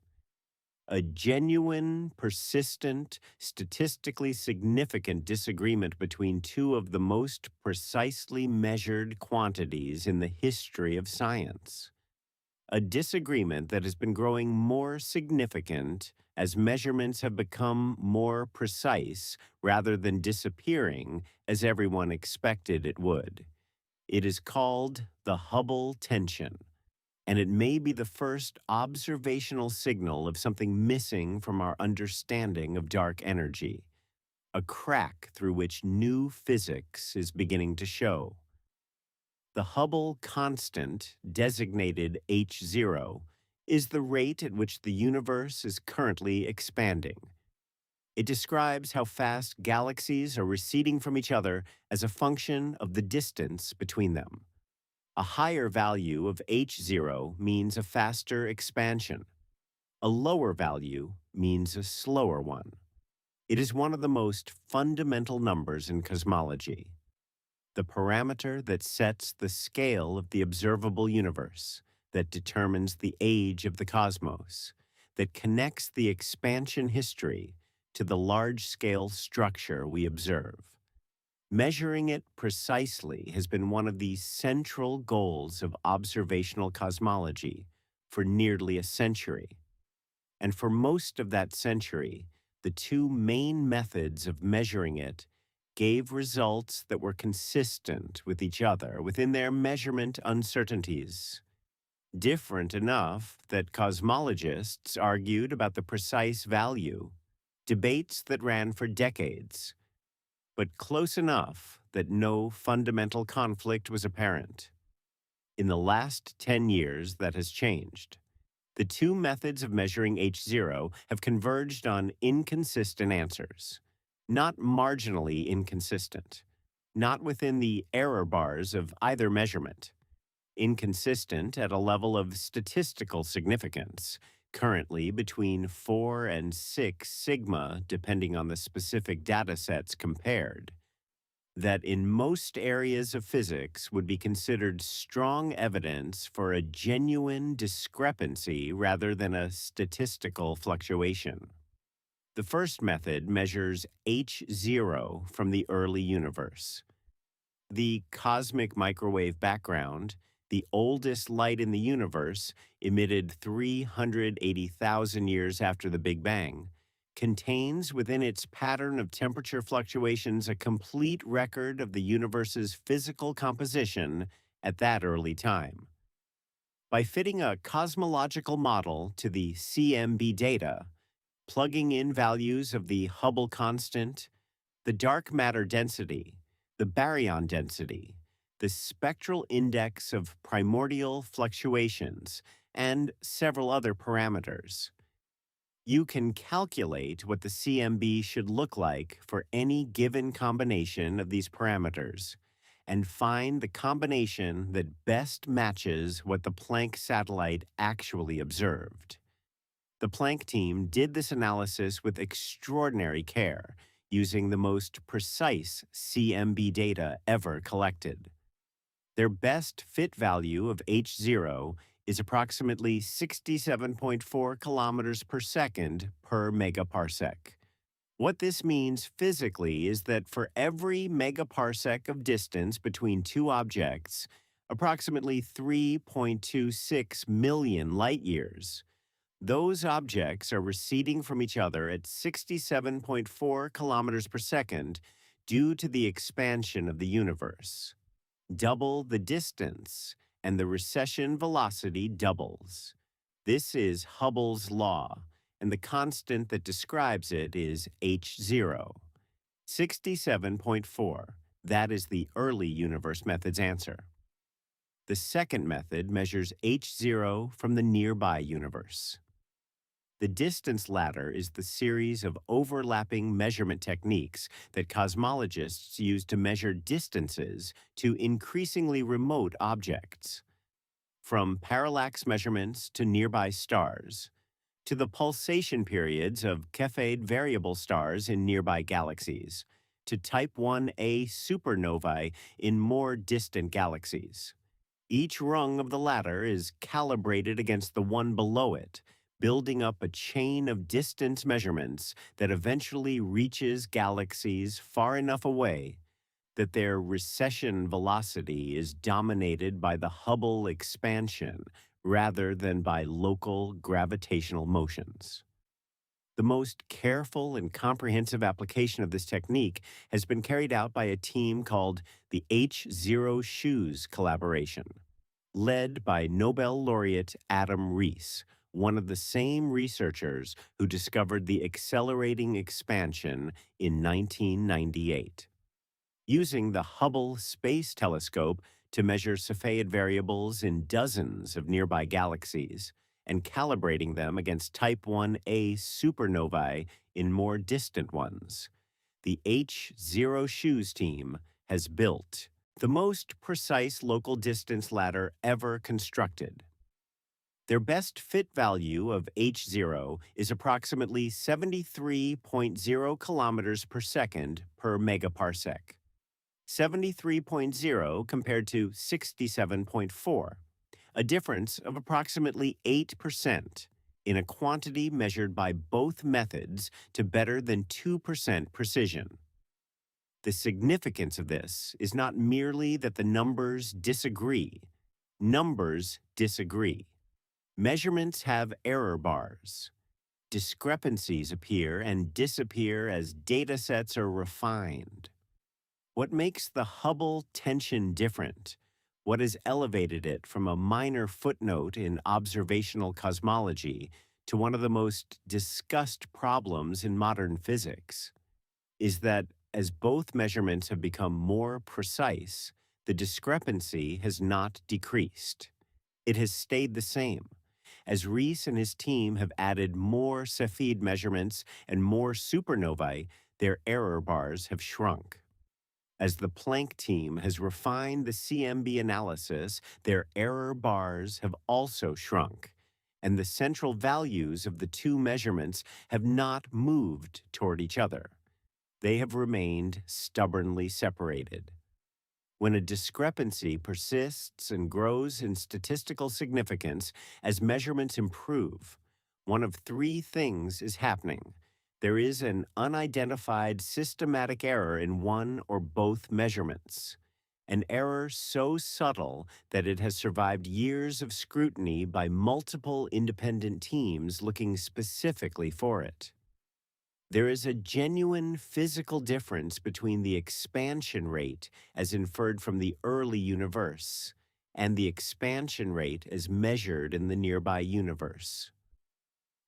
A genuine, persistent, statistically significant disagreement between two of the most precisely measured quantities in the history of science. A disagreement that has been growing more significant as measurements have become more precise rather than disappearing as everyone expected it would. It is called the Hubble Tension, and it may be the first observational signal of something missing from our understanding of dark energy, a crack through which new physics is beginning to show. The Hubble constant, designated h0, is the rate at which the universe is currently expanding. It describes how fast galaxies are receding from each other as a function of the distance between them. A higher value of h0 means a faster expansion. A lower value means a slower one. It is one of the most fundamental numbers in cosmology, the parameter that sets the scale of the observable universe, that determines the age of the cosmos, that connects the expansion history to the large-scale structure we observe. Measuring it precisely has been one of the central goals of observational cosmology for nearly a century. And for most of that century, the two main methods of measuring it gave results that were consistent with each other within their measurement uncertainties. Different enough that cosmologists argued about the precise value, debates that ran for decades, but close enough that no fundamental conflict was apparent. In the last 10 years, that has changed. The two methods of measuring H0 have converged on inconsistent answers, not marginally inconsistent, not within the error bars of either measurement, inconsistent at a level of statistical significance, currently between 4 and 6 sigma, depending on the specific data sets compared, that in most areas of physics would be considered strong evidence for a genuine discrepancy rather than a statistical fluctuation. The first method measures H0 from the early universe. The cosmic microwave background, the oldest light in the universe, emitted 380,000 years after the Big Bang, contains within its pattern of temperature fluctuations a complete record of the universe's physical composition at that early time. By fitting a cosmological model to the CMB data, plugging in values of the Hubble constant, the dark matter density, the baryon density, the spectral index of primordial fluctuations, and several other parameters, you can calculate what the CMB should look like for any given combination of these parameters and find the combination that best matches what the Planck satellite actually observed. The Planck team did this analysis with extraordinary care, using the most precise CMB data ever collected. Their best fit value of H0 is approximately 67.4 kilometers per second per megaparsec. What this means physically is that for every megaparsec of distance between two objects, approximately 3.26 million light years, those objects are receding from each other at 67.4 kilometers per second due to the expansion of the universe. Double the distance, and the recession velocity doubles. This is Hubble's law, and the constant that describes it is H0. 67.4. That is the early universe method's answer. The second method measures H0 from the nearby universe. The distance ladder is the series of overlapping measurement techniques that cosmologists use to measure distances to increasingly remote objects. From parallax measurements to nearby stars, to the pulsation periods of Cepheid variable stars in nearby galaxies, to Type 1a supernovae in more distant galaxies. Each rung of the ladder is calibrated against the one below it, building up a chain of distance measurements that eventually reaches galaxies far enough away that their recession velocity is dominated by the Hubble expansion rather than by local gravitational motions. The most careful and comprehensive application of this technique has been carried out by a team called the H0 Shoes Collaboration, led by Nobel laureate Adam Rees, one of the same researchers who discovered the accelerating expansion in 1998. Using the Hubble Space Telescope to measure Cepheid variables in dozens of nearby galaxies and calibrating them against Type 1a supernovae in more distant ones, the H0 Shoes team has built the most precise local distance ladder ever constructed. Their best fit value of H0 is approximately 73.0 kilometers per second per megaparsec. 73.0 compared to 67.4, a difference of approximately 8% in a quantity measured by both methods to better than 2% precision. The significance of this is not merely that the numbers disagree. Numbers disagree. Measurements have error bars. Discrepancies appear and disappear as datasets are refined. What makes the Hubble tension different? What has elevated it from a minor footnote in observational cosmology to one of the most discussed problems in modern physics is that as both measurements have become more precise, the discrepancy has not decreased. It has stayed the same. As Rees and his team have added more Cepheid measurements and more supernovae, their error bars have shrunk. As the Planck team has refined the CMB analysis, their error bars have also shrunk, and the central values of the two measurements have not moved toward each other. They have remained stubbornly separated. When a discrepancy persists and grows in statistical significance as measurements improve, one of three things is happening. There is an unidentified systematic error in one or both measurements, an error so subtle that it has survived years of scrutiny by multiple independent teams looking specifically for it. There is a genuine physical difference between the expansion rate as inferred from the early universe and the expansion rate as measured in the nearby universe,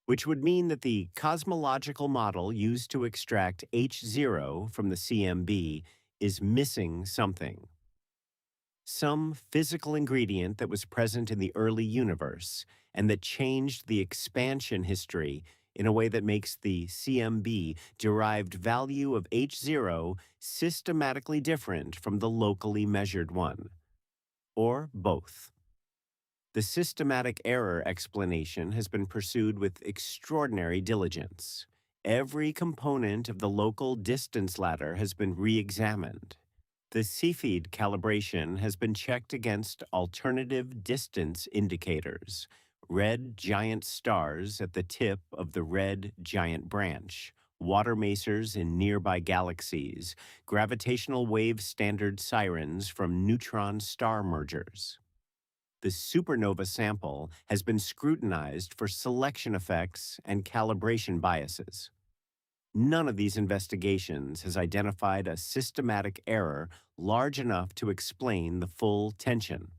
which would mean that the cosmological model used to extract H0 from the CMB is missing something. Some physical ingredient that was present in the early universe and that changed the expansion history in a way that makes the CMB derived value of H0 systematically different from the locally measured one, or both. The systematic error explanation has been pursued with extraordinary diligence. Every component of the local distance ladder has been re-examined. The Cepheid calibration has been checked against alternative distance indicators, red giant stars at the tip of the red giant branch, water masers in nearby galaxies, gravitational wave standard sirens from neutron star mergers. The supernova sample has been scrutinized for selection effects and calibration biases. None of these investigations has identified a systematic error large enough to explain the full tension.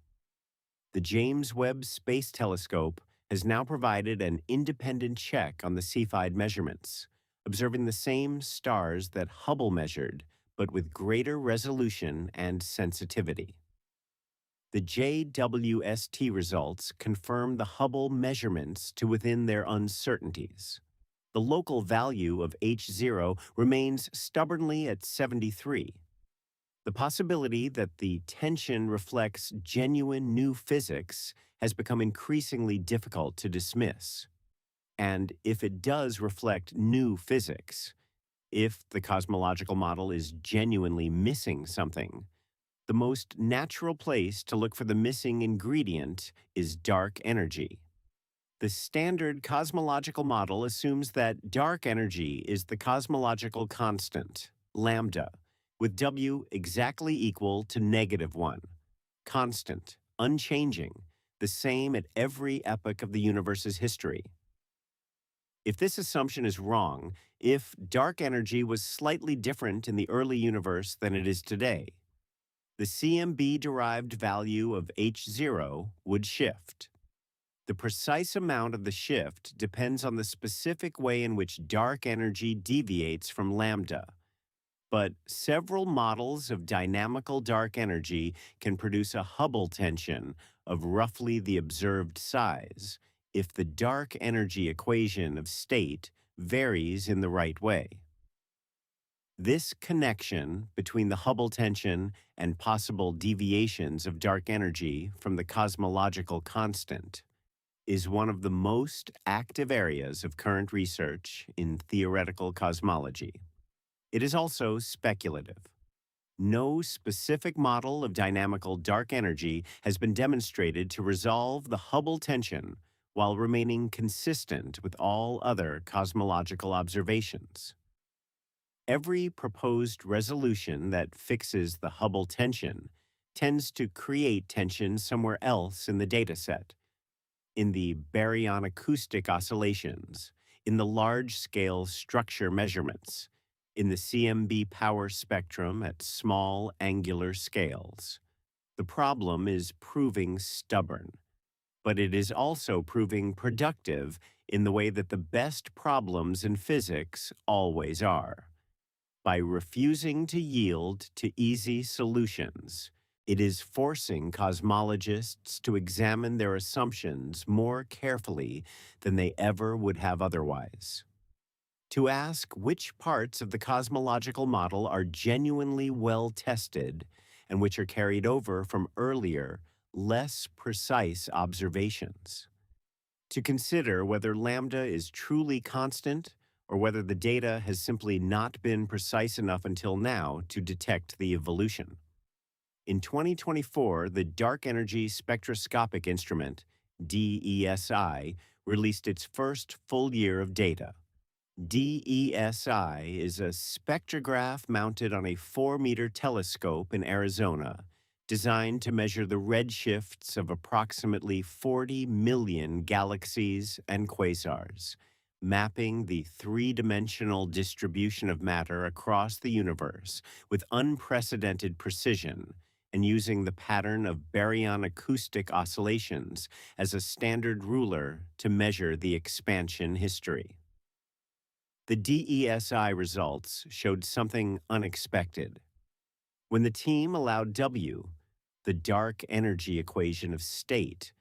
The James Webb Space Telescope has now provided an independent check on the Cepheid measurements, observing the same stars that Hubble measured, but with greater resolution and sensitivity. The JWST results confirm the Hubble measurements to within their uncertainties. The local value of H0 remains stubbornly at 73. The possibility that the tension reflects genuine new physics has become increasingly difficult to dismiss. And if it does reflect new physics, if the cosmological model is genuinely missing something, the most natural place to look for the missing ingredient is dark energy. The standard cosmological model assumes that dark energy is the cosmological constant, lambda, with W exactly equal to -1. Constant, unchanging, the same at every epoch of the universe's history. If this assumption is wrong, if dark energy was slightly different in the early universe than it is today, the CMB-derived value of H0 would shift. The precise amount of the shift depends on the specific way in which dark energy deviates from lambda. But several models of dynamical dark energy can produce a Hubble tension of roughly the observed size if the dark energy equation of state varies in the right way. This connection between the Hubble tension and possible deviations of dark energy from the cosmological constant is one of the most active areas of current research in theoretical cosmology. It is also speculative. No specific model of dynamical dark energy has been demonstrated to resolve the Hubble tension while remaining consistent with all other cosmological observations. Every proposed resolution that fixes the Hubble tension tends to create tension somewhere else in the dataset, in the baryon acoustic oscillations, in the large-scale structure measurements, in the CMB power spectrum at small angular scales. The problem is proving stubborn, but it is also proving productive in the way that the best problems in physics always are. By refusing to yield to easy solutions, it is forcing cosmologists to examine their assumptions more carefully than they ever would have otherwise. To ask which parts of the cosmological model are genuinely well tested and which are carried over from earlier, less precise observations. To consider whether lambda is truly constant or whether the data has simply not been precise enough until now to detect the evolution. In 2024, the Dark Energy Spectroscopic Instrument, DESI, released its first full year of data. DESI is a spectrograph mounted on a 4-meter telescope in Arizona, designed to measure the redshifts of approximately 40 million galaxies and quasars, mapping the three-dimensional distribution of matter across the universe with unprecedented precision, and using the pattern of baryon acoustic oscillations as a standard ruler to measure the expansion history. The DESI results showed something unexpected. When the team allowed W, the dark energy equation of state,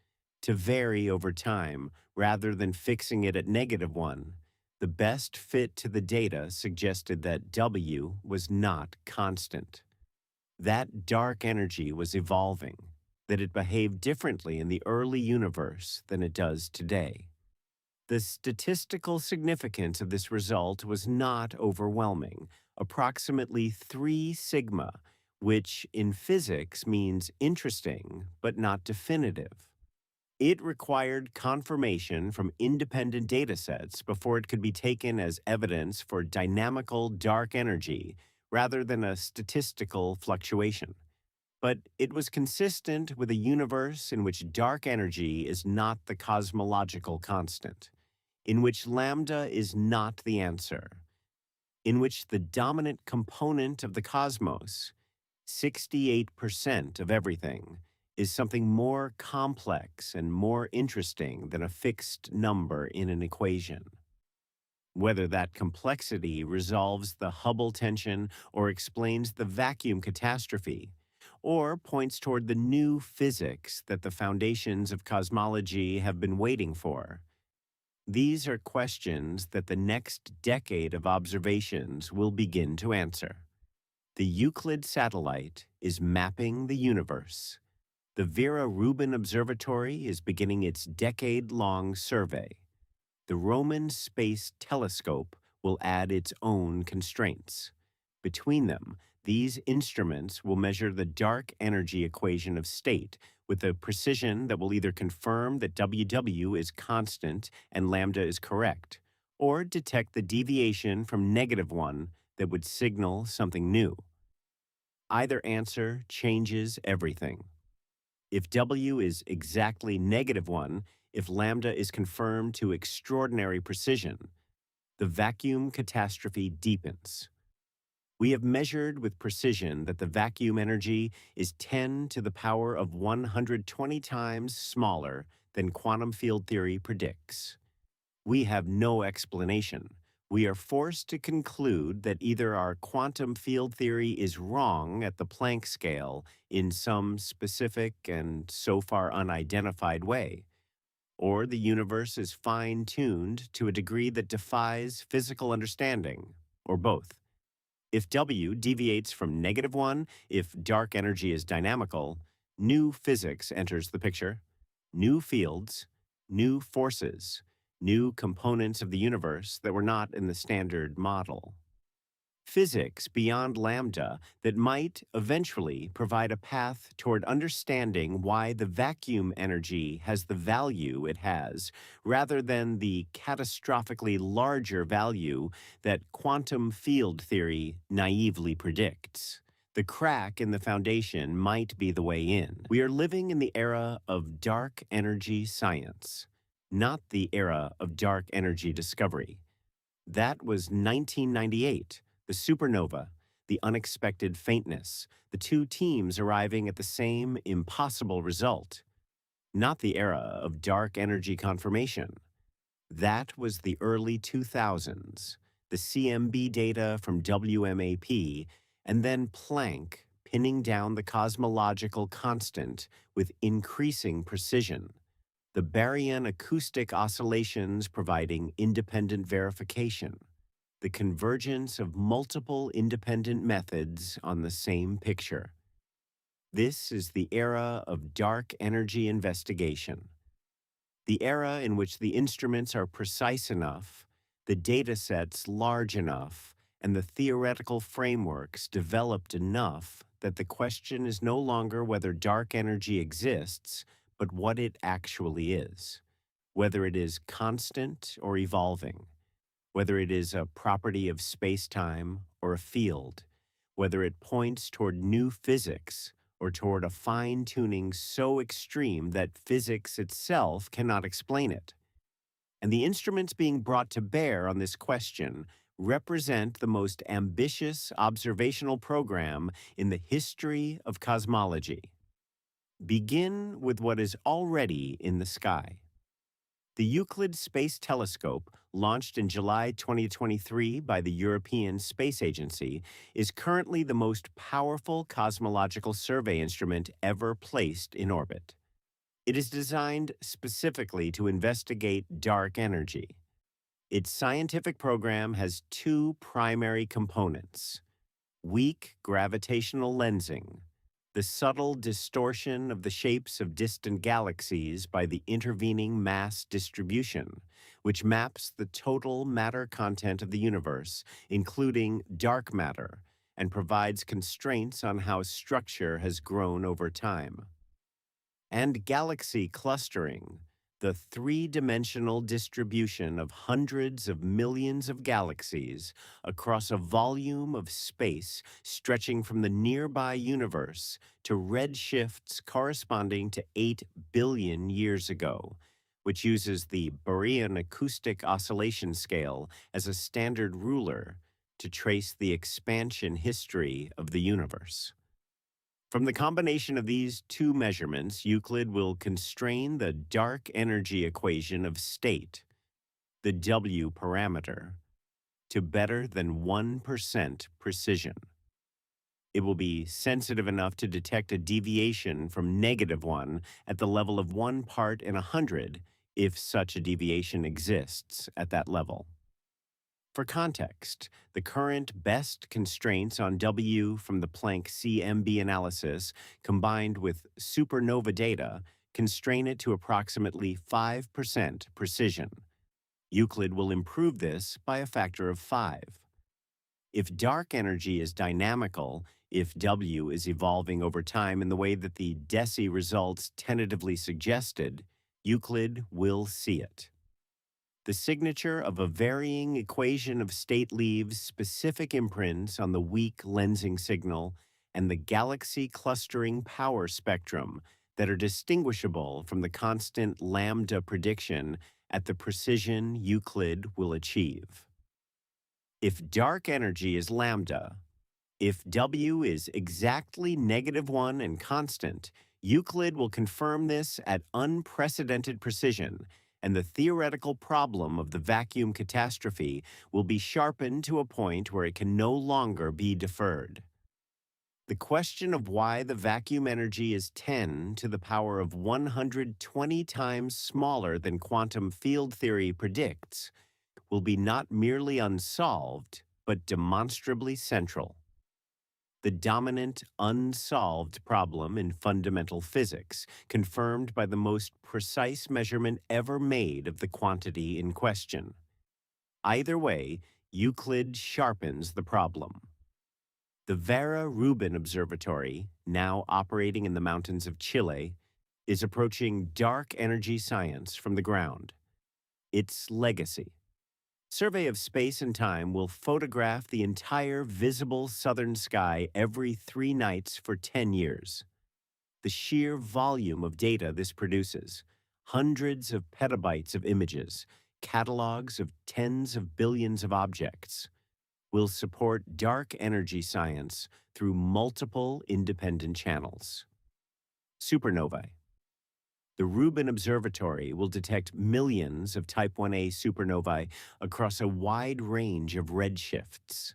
to vary over time rather than fixing it at -1, the best fit to the data suggested that W was not constant. That dark energy was evolving, that it behaved differently in the early universe than it does today. The statistical significance of this result was not overwhelming, approximately 3 sigma, which in physics means interesting but not definitive. It required confirmation from independent datasets before it could be taken as evidence for dynamical dark energy rather than a statistical fluctuation. But it was consistent with a universe in which dark energy is not the cosmological constant, in which lambda is not the answer, in which the dominant component of the cosmos, 68% of everything, is something more complex and more interesting than a fixed number in an equation. Whether that complexity resolves the Hubble tension or explains the vacuum catastrophe, or points toward the new physics that the foundations of cosmology have been waiting for. These are questions that the next decade of observations will begin to answer. The Euclid satellite is mapping the universe. The Vera Rubin Observatory is beginning its decade-long survey. The Roman Space Telescope will add its own constraints. Between them, these instruments will measure the dark energy equation of state with a precision that will either confirm that WW is constant and lambda is correct, or detect the deviation from -1 that would signal something new. Either answer changes everything. If W is exactly -1, if lambda is confirmed to extraordinary precision, the vacuum catastrophe deepens. We have measured with precision that the vacuum energy is 10 to the power of 120 times smaller than quantum field theory predicts. We have no explanation. We are forced to conclude that either our quantum field theory is wrong at the Planck scale in some specific and so far unidentified way, or the universe is fine-tuned to a degree that defies physical understanding, or both. If W deviates from -1, if dark energy is dynamical, new physics enters the picture, new fields, new forces, new components of the universe that were not in the standard model. Physics beyond lambda that might eventually provide a path toward understanding why the vacuum energy has the value it has, rather than the catastrophically larger value that quantum field theory naively predicts. The crack in the foundation might be the way in. We are living in the era of dark energy science, not the era of dark energy discovery. That was 1998, the supernova, the unexpected faintness, the two teams arriving at the same impossible result. Not the era of dark energy confirmation. That was the early 2000s, the CMB data from WMAP, and then Planck pinning down the cosmological constant with increasing precision, the baryon acoustic oscillations providing independent verification, the convergence of multiple independent methods on the same picture. This is the era of dark energy investigation, the era in which the instruments are precise enough, the data sets large enough, and the theoretical frameworks developed enough that the question is no longer whether dark energy exists, but what it actually is, whether it is constant or evolving, whether it is a property of space-time or a field, whether it points toward new physics or toward a fine-tuning so extreme that physics itself cannot explain it. And the instruments being brought to bear on this question represent the most ambitious observational program in the history of cosmology. Begin with what is already in the sky. The Euclid Space Telescope, launched in July 2023 by the European Space Agency, is currently the most powerful cosmological survey instrument ever placed in orbit. It is designed specifically to investigate dark energy. Its scientific program has two primary components: weak gravitational lensing, the subtle distortion of the shapes of distant galaxies by the intervening mass distribution, which maps the total matter content of the universe, including dark matter, and provides constraints on how structure has grown over time. And galaxy clustering, the three-dimensional distribution of hundreds of millions of galaxies across a volume of space stretching from the nearby universe to redshifts corresponding to 8 billion years ago, which uses the baryon acoustic oscillation scale as a standard ruler to trace the expansion history of the universe. From the combination of these two measurements, Euclid will constrain the dark energy equation of state, the W parameter, to better than 1% precision. It will be sensitive enough to detect a deviation from -1 at the level of 1 part in 100 if such a deviation exists at that level. For context, the current best constraints on W from the Planck CMB analysis, combined with supernova data, constrain it to approximately 5% precision. Euclid will improve this by a factor of 5. If dark energy is dynamical, if W is evolving over time in the way that the DESI results tentatively suggested, Euclid will see it. The signature of a varying equation of state leaves specific imprints on the weak lensing signal and the galaxy clustering power spectrum that are distinguishable from the constant lambda prediction at the precision Euclid will achieve. If dark energy is lambda, if W is exactly -1 and constant, Euclid will confirm this at unprecedented precision, and the theoretical problem of the vacuum catastrophe will be sharpened to a point where it can no longer be deferred. The question of why the vacuum energy is 10 to the power of 120 times smaller than quantum field theory predicts will be not merely unsolved, but demonstrably central. the dominant unsolved problem in fundamental physics, confirmed by the most precise measurement ever made of the quantity in question. Either way, Euclid sharpens the problem. The Vera Rubin Observatory, now operating in the mountains of Chile, is approaching dark energy science from the ground. Its legacy. Survey of space and time will photograph the entire visible southern sky every 3 nights for 10 years. The sheer volume of data this produces, hundreds of petabytes of images, catalogs of tens of billions of objects, will support dark energy science through multiple independent channels. Supernovae. The Rubin Observatory will detect millions of Type 1a supernovae across a wide range of redshifts,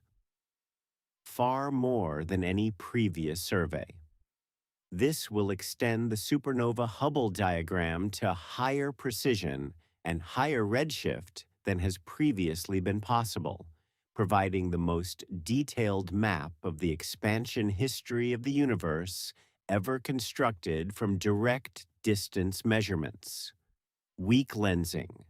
far more than any previous survey. This will extend the supernova Hubble diagram to higher precision and higher redshift than has previously been possible, providing the most detailed map of the expansion history of the universe ever constructed from direct distance measurements. Weak lensing.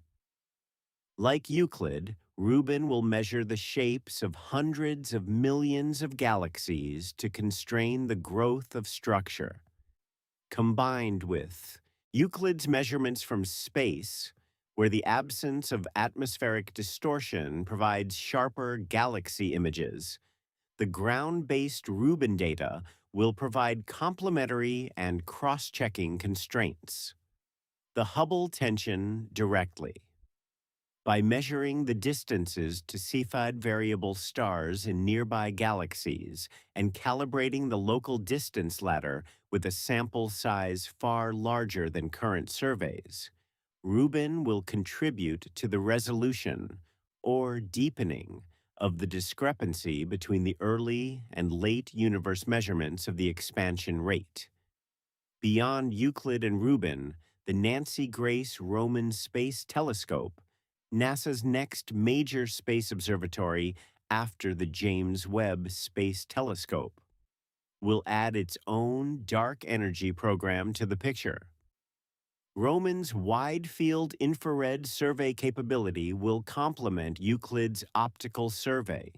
Like Euclid, Rubin will measure the shapes of hundreds of millions of galaxies to constrain the growth of structure. Combined with Euclid's measurements from space, where the absence of atmospheric distortion provides sharper galaxy images, the ground-based Rubin data will provide complementary and cross-checking constraints. The Hubble tension directly. By measuring the distances to Cepheid variable stars in nearby galaxies and calibrating the local distance ladder with a sample size far larger than current surveys, Rubin will contribute to the resolution, or deepening, of the discrepancy between the early and late universe measurements of the expansion rate. Beyond Euclid and Rubin, the Nancy Grace Roman Space Telescope, NASA's next major space observatory after the James Webb Space Telescope, will add its own dark energy program to the picture. Roman's wide-field infrared survey capability will complement Euclid's optical survey,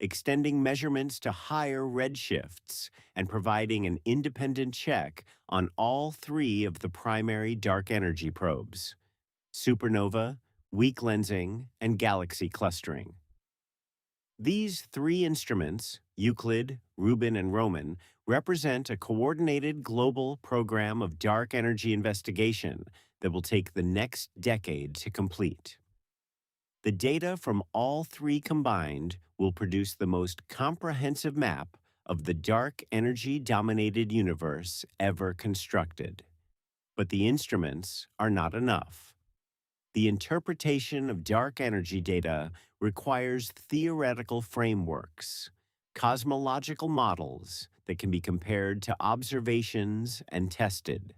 extending measurements to higher redshifts and providing an independent check on all three of the primary dark energy probes: supernova, weak lensing, and galaxy clustering. These three instruments, Euclid, Rubin, and Roman, represent a coordinated global program of dark energy investigation that will take the next decade to complete. The data from all three combined will produce the most comprehensive map of the dark energy-dominated universe ever constructed. But the instruments are not enough. The interpretation of dark energy data requires theoretical frameworks, cosmological models that can be compared to observations and tested.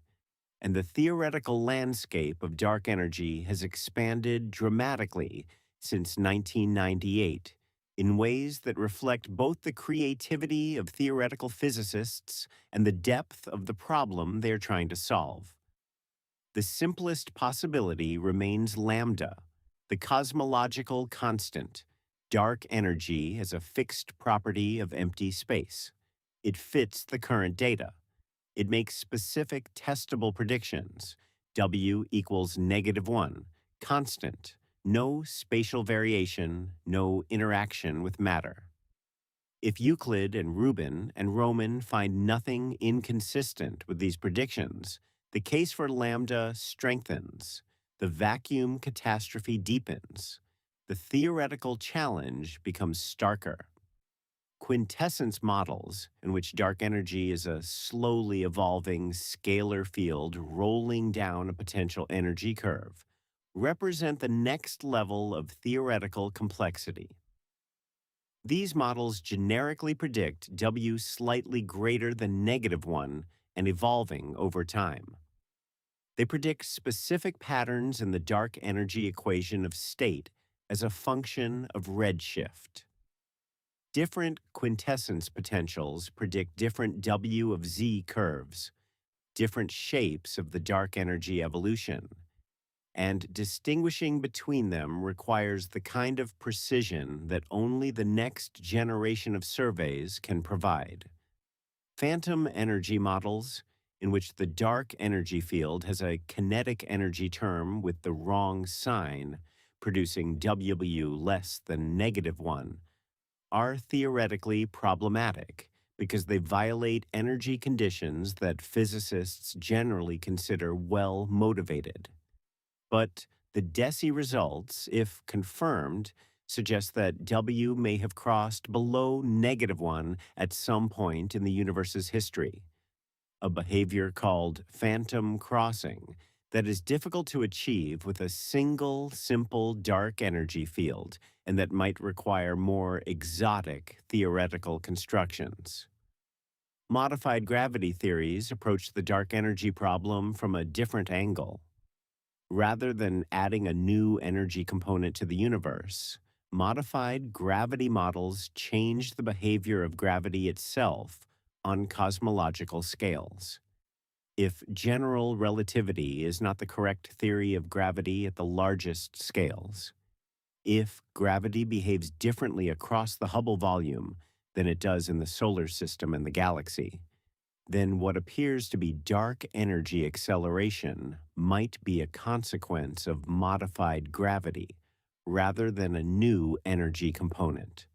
And the theoretical landscape of dark energy has expanded dramatically since 1998 in ways that reflect both the creativity of theoretical physicists and the depth of the problem they are trying to solve. The simplest possibility remains lambda, the cosmological constant, dark energy as a fixed property of empty space. It fits the current data. It makes specific testable predictions. W equals -1, constant, no spatial variation, no interaction with matter. If Euclid and Rubin and Roman find nothing inconsistent with these predictions, the case for lambda strengthens, the vacuum catastrophe deepens, the theoretical challenge becomes starker. Quintessence models, in which dark energy is a slowly evolving scalar field rolling down a potential energy curve, represent the next level of theoretical complexity. These models generically predict W slightly greater than -1 and evolving over time. They predict specific patterns in the dark energy equation of state as a function of redshift. Different quintessence potentials predict different W of Z curves, different shapes of the dark energy evolution, and distinguishing between them requires the kind of precision that only the next generation of surveys can provide. Phantom energy models, in which the dark energy field has a kinetic energy term with the wrong sign, producing W less than -1, are theoretically problematic because they violate energy conditions that physicists generally consider well motivated. But the DESI results, if confirmed, suggest that W may have crossed below -1 at some point in the universe's history, a behavior called phantom crossing that is difficult to achieve with a single simple dark energy field and that might require more exotic theoretical constructions. Modified gravity theories approach the dark energy problem from a different angle. Rather than adding a new energy component to the universe, modified gravity models change the behavior of gravity itself on cosmological scales. If general relativity is not the correct theory of gravity at the largest scales, if gravity behaves differently across the Hubble volume than it does in the solar system and the galaxy, then what appears to be dark energy acceleration might be a consequence of modified gravity rather than a new energy component.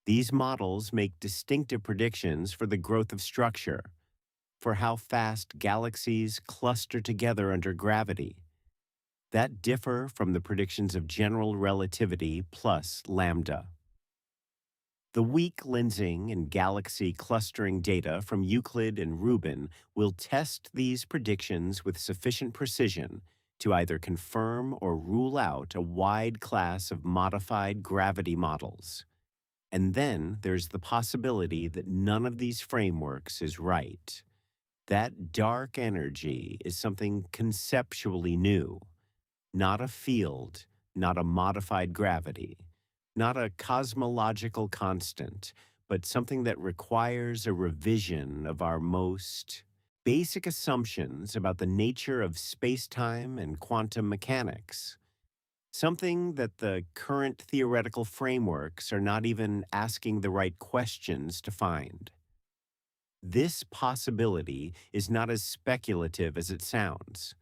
These models make distinctive predictions for the growth of structure, for how fast galaxies cluster together under gravity, that differ from the predictions of general relativity plus lambda. The weak lensing and galaxy clustering data from Euclid and Rubin will test these predictions with sufficient precision to either confirm or rule out a wide class of modified gravity models. And then there's the possibility that none of these frameworks is right. That dark energy is something conceptually new, not a field, not a modified gravity, not a cosmological constant, but something that requires a revision of our most basic assumptions about the nature of spacetime and quantum mechanics. Something that the current theoretical frameworks are not even asking the right questions to find. This possibility is not as speculative as it sounds.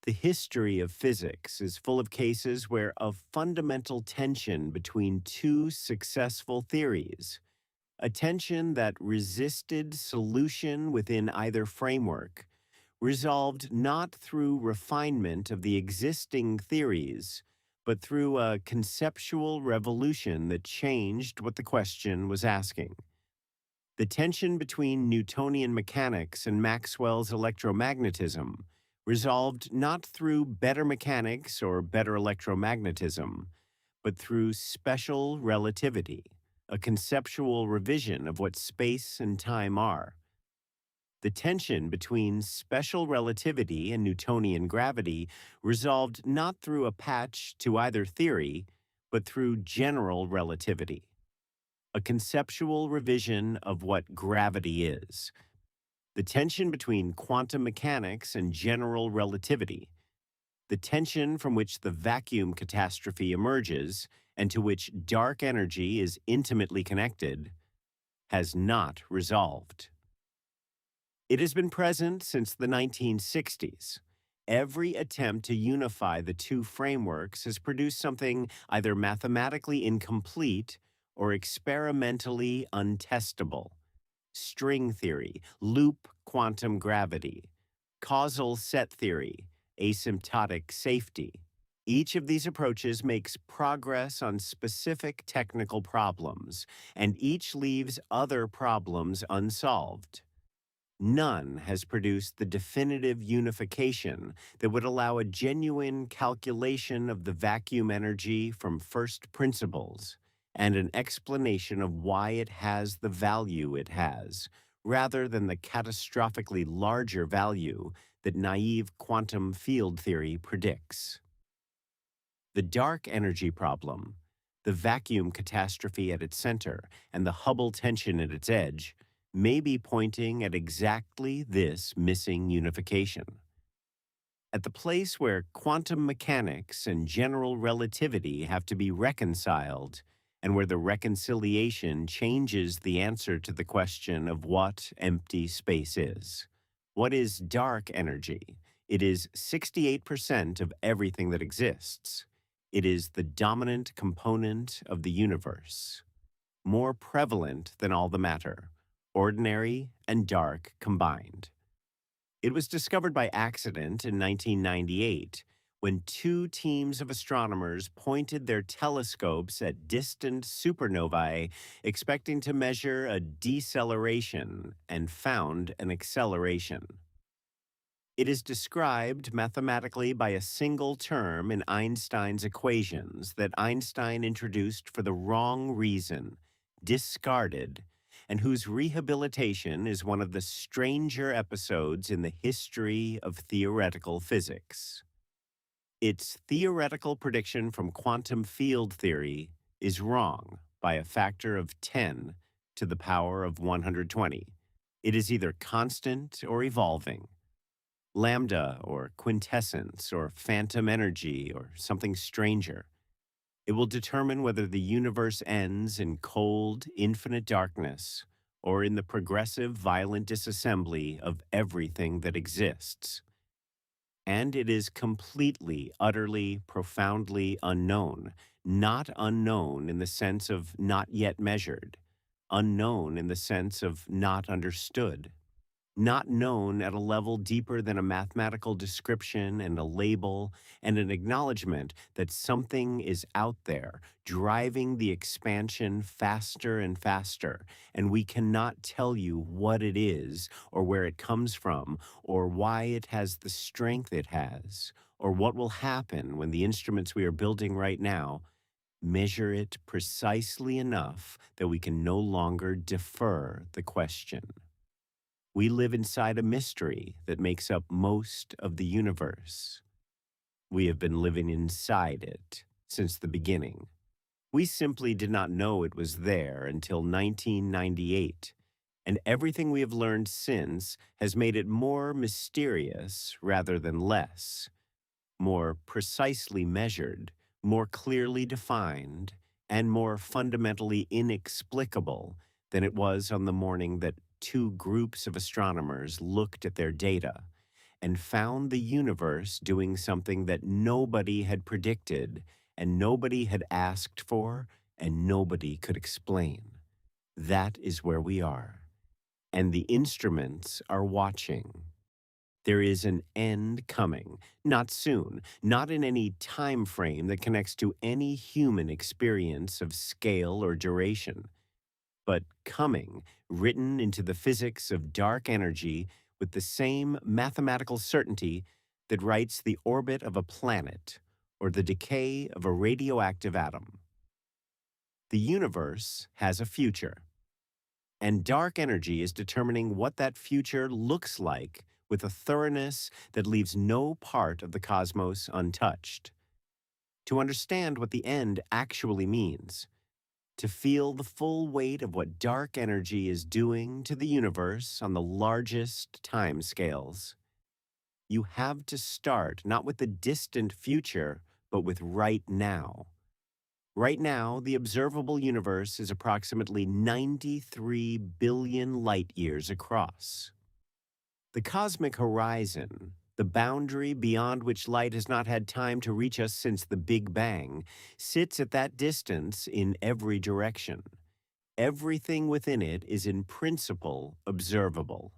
The history of physics is full of cases where a fundamental tension between two successful theories, a tension that resisted solution within either framework, resolved not through refinement of the existing theories, but through a conceptual revolution that changed what the question was asking. The tension between Newtonian mechanics and Maxwell's electromagnetism resolved not through better mechanics or better electromagnetism, but through special relativity, a conceptual revision of what space and time are. The tension between special relativity and Newtonian gravity resolved not through a patch to either theory, but through general relativity, a conceptual revision of what gravity is. The tension between quantum mechanics and general relativity, the tension from which the vacuum catastrophe emerges and to which dark energy is intimately connected, has not resolved. It has been present since the 1960s. Every attempt to unify the two frameworks has produced something either mathematically incomplete or experimentally untestable. String theory, loop quantum gravity, causal set theory, asymptotic safety. Each of these approaches makes progress on specific technical problems, and each leaves other problems unsolved. None has produced the definitive unification that would allow a genuine calculation of the vacuum energy from first principles and an explanation of why it has the value it has, rather than the catastrophically larger value that naive quantum field theory predicts. The dark energy problem, The vacuum catastrophe at its center and the Hubble tension at its edge may be pointing at exactly this missing unification. At the place where quantum mechanics and general relativity have to be reconciled, and where the reconciliation changes the answer to the question of what empty space is. What is dark energy? It is 68% of everything that exists. It is the dominant component of the universe, more prevalent than all the matter, ordinary and dark combined. It was discovered by accident in 1998 when two teams of astronomers pointed their telescopes at distant supernovae, expecting to measure a deceleration, and found an acceleration. It is described mathematically by a single term in Einstein's equations that Einstein introduced for the wrong reason, discarded, and whose rehabilitation is one of the stranger episodes in the history of theoretical physics. Its theoretical prediction from quantum field theory is wrong by a factor of 10 to the power of 120. It is either constant or evolving. Lambda or quintessence or phantom energy or something stranger. It will determine whether the universe ends in cold, infinite darkness or in the progressive, violent disassembly of everything that exists. And it is completely, utterly, profoundly unknown. Not unknown in the sense of not yet measured, unknown in the sense of not understood. Not known at a level deeper than a mathematical description and a label and an acknowledgement that something is out there driving the expansion faster and faster, and we cannot tell you what it is or where it comes from or why it has the strength it has or what will happen when the instruments we are building right now measure it precisely enough that we can no longer defer the question. We live inside a mystery that makes up most of the universe. We have been living inside it since the beginning. We simply did not know it was there until 1998, and everything we have learned since has made it more mysterious rather than less, more precisely measured, more clearly defined, and more fundamentally inexplicable than it was on the morning that two groups of astronomers looked at their data and found the universe doing something that nobody had predicted and nobody had asked for and nobody could explain. That is where we are. And the instruments are watching. There is an end coming, not soon, not in any time frame that connects to any human experience of scale or duration, but coming, written into the physics of dark energy with the same mathematical certainty that writes the orbit of a planet or the decay of a radioactive atom. The universe has a future, and dark energy is determining what that future looks like with a thoroughness that leaves no part of the cosmos untouched. To understand what the end actually means, to feel the full weight of what dark energy is doing to the universe on the largest time scales, you have to start not with the distant future, but with right now. Right now, the observable universe is approximately 93 billion light years across. The cosmic horizon, the boundary beyond which light has not had time to reach us since the Big Bang, sits at that distance in every direction. Everything within it is in principle observable.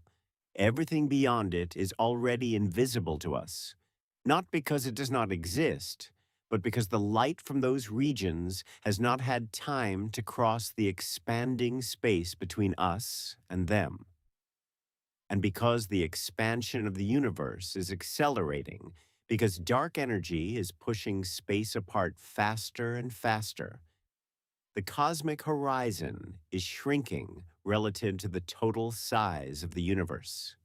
Everything beyond it is already invisible to us, not because it does not exist, but because the light from those regions has not had time to cross the expanding space between us and them. And because the expansion of the universe is accelerating, because dark energy is pushing space apart faster and faster, the cosmic horizon is shrinking relative to the total size of the universe.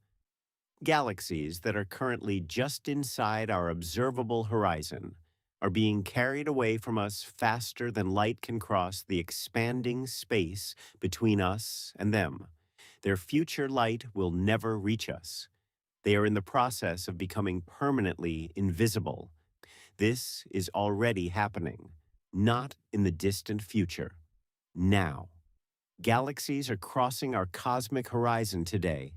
Galaxies that are currently just inside our observable horizon, are being carried away from us faster than light can cross the expanding space between us and them. Their future light will never reach us. They are in the process of becoming permanently invisible. This is already happening, not in the distant future, now. Galaxies are crossing our cosmic horizon today,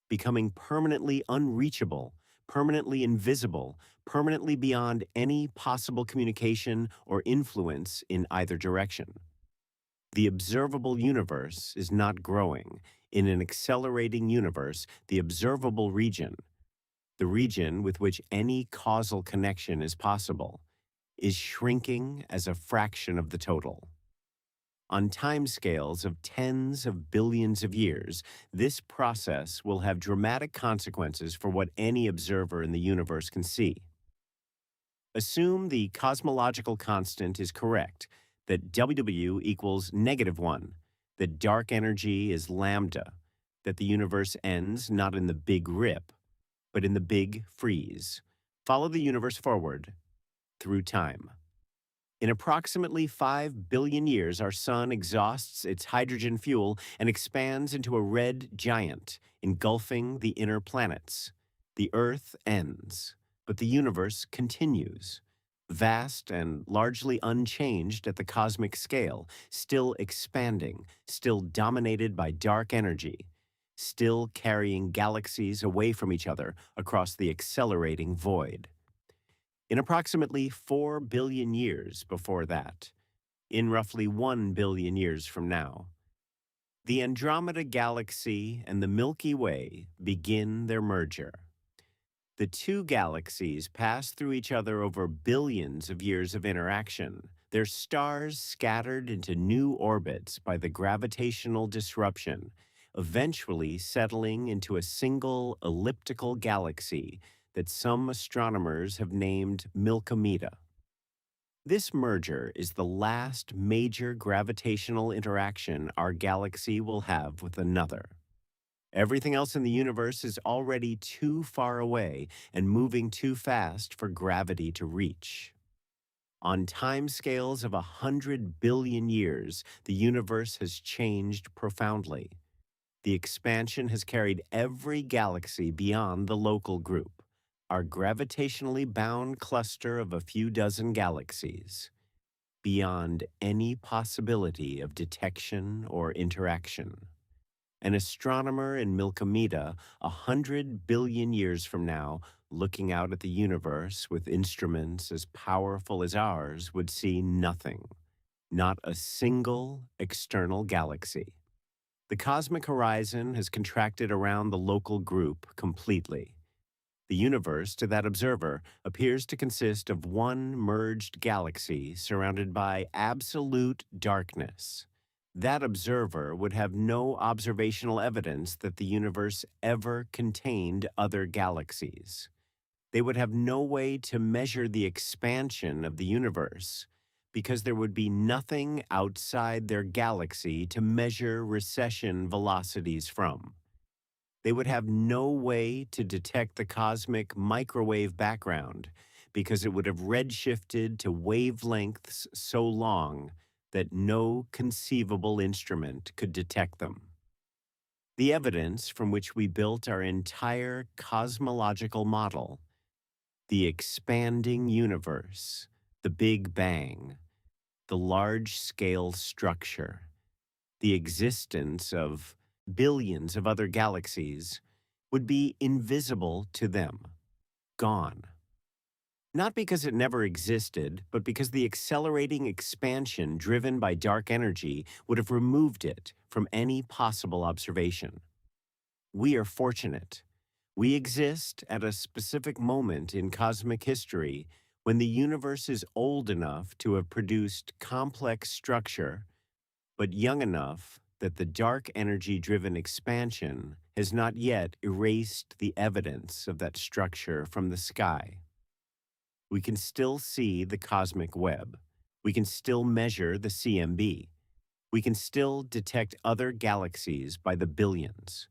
becoming permanently unreachable, permanently invisible, permanently beyond any possible communication or influence in either direction. The observable universe is not growing. In an accelerating universe, the observable region, the region with which any causal connection is possible, is shrinking as a fraction of the total. On timescales of tens of billions of years, this process will have dramatic consequences for what any observer in the universe can see. Assume the cosmological constant is correct, that WW equals -1, that dark energy is lambda, that the universe ends not in the big rip, but in the big freeze. Follow the universe forward through time. In approximately 5 billion years, our sun exhausts its hydrogen fuel and expands into a red giant, engulfing the inner planets. The Earth ends, but the universe continues. Vast and largely unchanged at the cosmic scale, still expanding, still dominated by dark energy, still carrying galaxies away from each other across the accelerating void. In approximately 4 billion years before that, in roughly 1 billion years from now, the Andromeda Galaxy and the Milky Way begin their merger. The two galaxies pass through each other over billions of years of interaction, their stars scattered into new orbits by the gravitational disruption, eventually settling into a single elliptical galaxy that some astronomers have named Milkomeda. This merger is the last major gravitational interaction our galaxy will have with another. Everything else in the universe is already too far away and moving too fast for gravity to reach. On timescales of 100 billion years, the universe has changed profoundly. The expansion has carried every galaxy beyond the local group, our gravitationally bound cluster of a few dozen galaxies, beyond any possibility of detection or interaction. An astronomer in Milkomeda, 100 billion years from now, looking out at the universe with instruments as powerful as ours, would see nothing, not a single external galaxy. The cosmic horizon has contracted around the local group completely. The universe, to that observer, appears to consist of one merged galaxy surrounded by absolute darkness. That observer would have no observational evidence that the universe ever contained other galaxies. They would have no way to measure the expansion of the universe because there would be nothing outside their galaxy to measure recession velocities from. They would have no way to detect the cosmic microwave background because it would have redshifted to wavelengths so long that no conceivable instrument could detect them. The evidence from which we built our entire cosmological model, the expanding universe, the Big Bang, the large-scale structure, the existence of billions of other galaxies, would be invisible to them, gone. Not because it never existed, but because the accelerating expansion driven by dark energy would have removed it from any possible observation. We are fortunate. We exist at a specific moment in cosmic history when the universe is old enough to have produced complex structure, but young enough that the dark energy-driven expansion has not yet erased the evidence of that structure from the sky. We can still see the cosmic web. We can still measure the CMB. We can still detect other galaxies by the billions.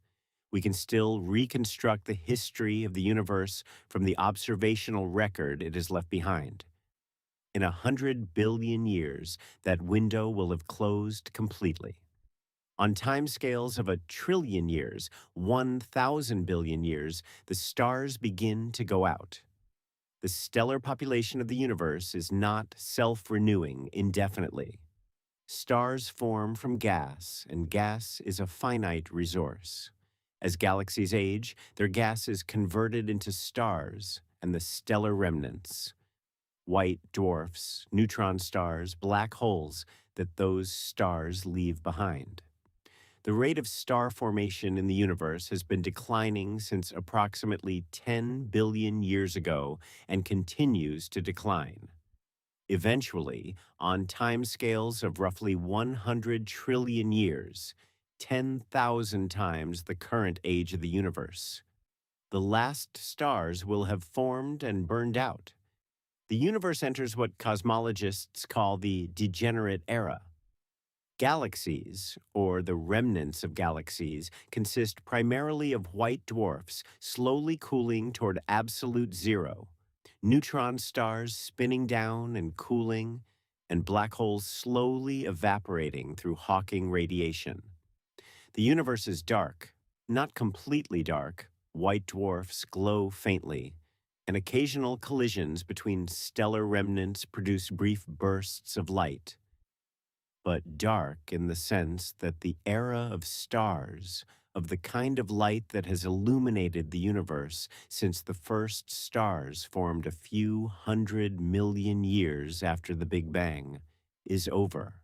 We can still reconstruct the history of the universe from the observational record it has left behind. In 100 billion years, that window will have closed completely. On timescales of 1 trillion years, 1,000 billion years, the stars begin to go out. The stellar population of the universe is not self-renewing indefinitely. Stars form from gas, and gas is a finite resource. As galaxies age, their gas is converted into stars and the stellar remnants, white dwarfs, neutron stars, black holes that those stars leave behind. The rate of star formation in the universe has been declining since approximately 10 billion years ago and continues to decline. Eventually, on timescales of roughly 100 trillion years, 10,000 times the current age of the universe, the last stars will have formed and burned out. The universe enters what cosmologists call the degenerate era. Galaxies, or the remnants of galaxies, consist primarily of white dwarfs slowly cooling toward absolute zero, neutron stars spinning down and cooling, and black holes slowly evaporating through Hawking radiation. The universe is dark, not completely dark. White dwarfs glow faintly, and occasional collisions between stellar remnants produce brief bursts of light, but dark in the sense that the era of stars, of the kind of light that has illuminated the universe since the first stars formed a few 100 million years after the Big Bang, is over.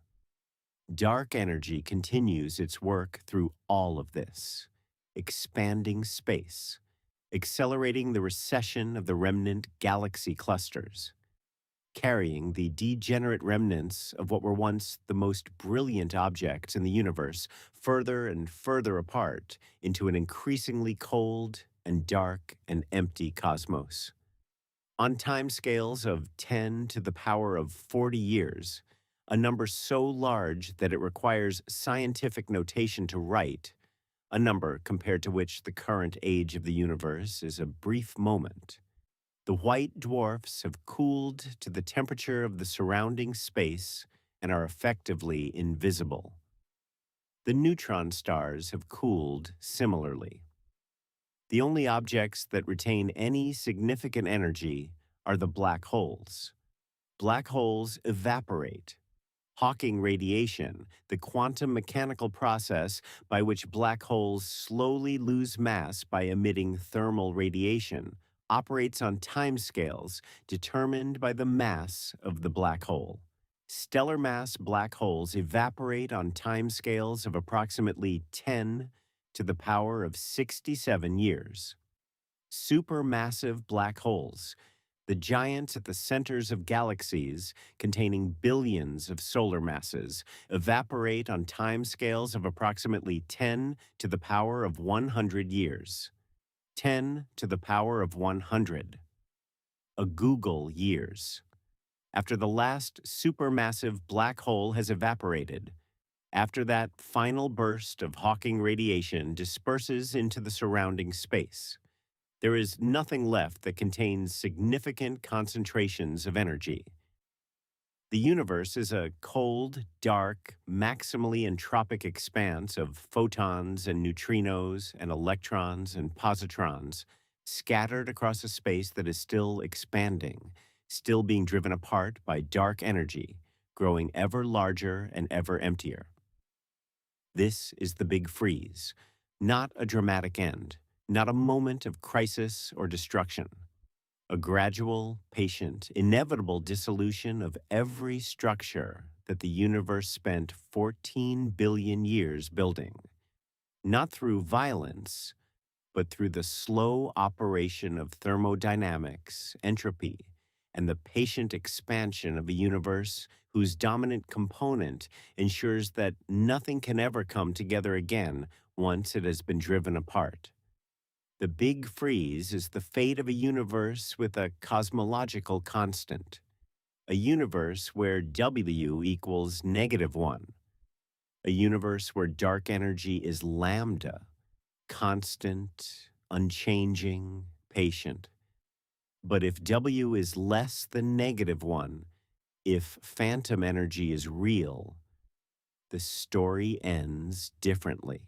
Dark energy continues its work through all of this, expanding space, accelerating the recession of the remnant galaxy clusters, carrying the degenerate remnants of what were once the most brilliant objects in the universe further and further apart into an increasingly cold and dark and empty cosmos. On timescales of 10 to the power of 40 years, a number so large that it requires scientific notation to write, a number compared to which the current age of the universe is a brief moment, the white dwarfs have cooled to the temperature of the surrounding space and are effectively invisible. The neutron stars have cooled similarly. The only objects that retain any significant energy are the black holes. Black holes evaporate. Hawking radiation, the quantum mechanical process by which black holes slowly lose mass by emitting thermal radiation, operates on timescales determined by the mass of the black hole. Stellar mass black holes evaporate on timescales of approximately 10 to the power of 67 years. Supermassive black holes, the giants at the centers of galaxies containing billions of solar masses, evaporate on timescales of approximately 10 to the power of 100 years. 10 to the power of 100. A Google years. After the last supermassive black hole has evaporated, after that final burst of Hawking radiation disperses into the surrounding space, there is nothing left that contains significant concentrations of energy. The universe is a cold, dark, maximally entropic expanse of photons and neutrinos and electrons and positrons scattered across a space that is still expanding, still being driven apart by dark energy, growing ever larger and ever emptier. This is the Big Freeze, not a dramatic end, not a moment of crisis or destruction. A gradual, patient, inevitable dissolution of every structure that the universe spent 14 billion years building, not through violence, but through the slow operation of thermodynamics, entropy, and the patient expansion of a universe whose dominant component ensures that nothing can ever come together again once it has been driven apart. The Big Freeze is the fate of a universe with a cosmological constant, a universe where W equals -1, a universe where dark energy is lambda, constant, unchanging, patient. But if W is less than -1, If phantom energy is real, the story ends differently.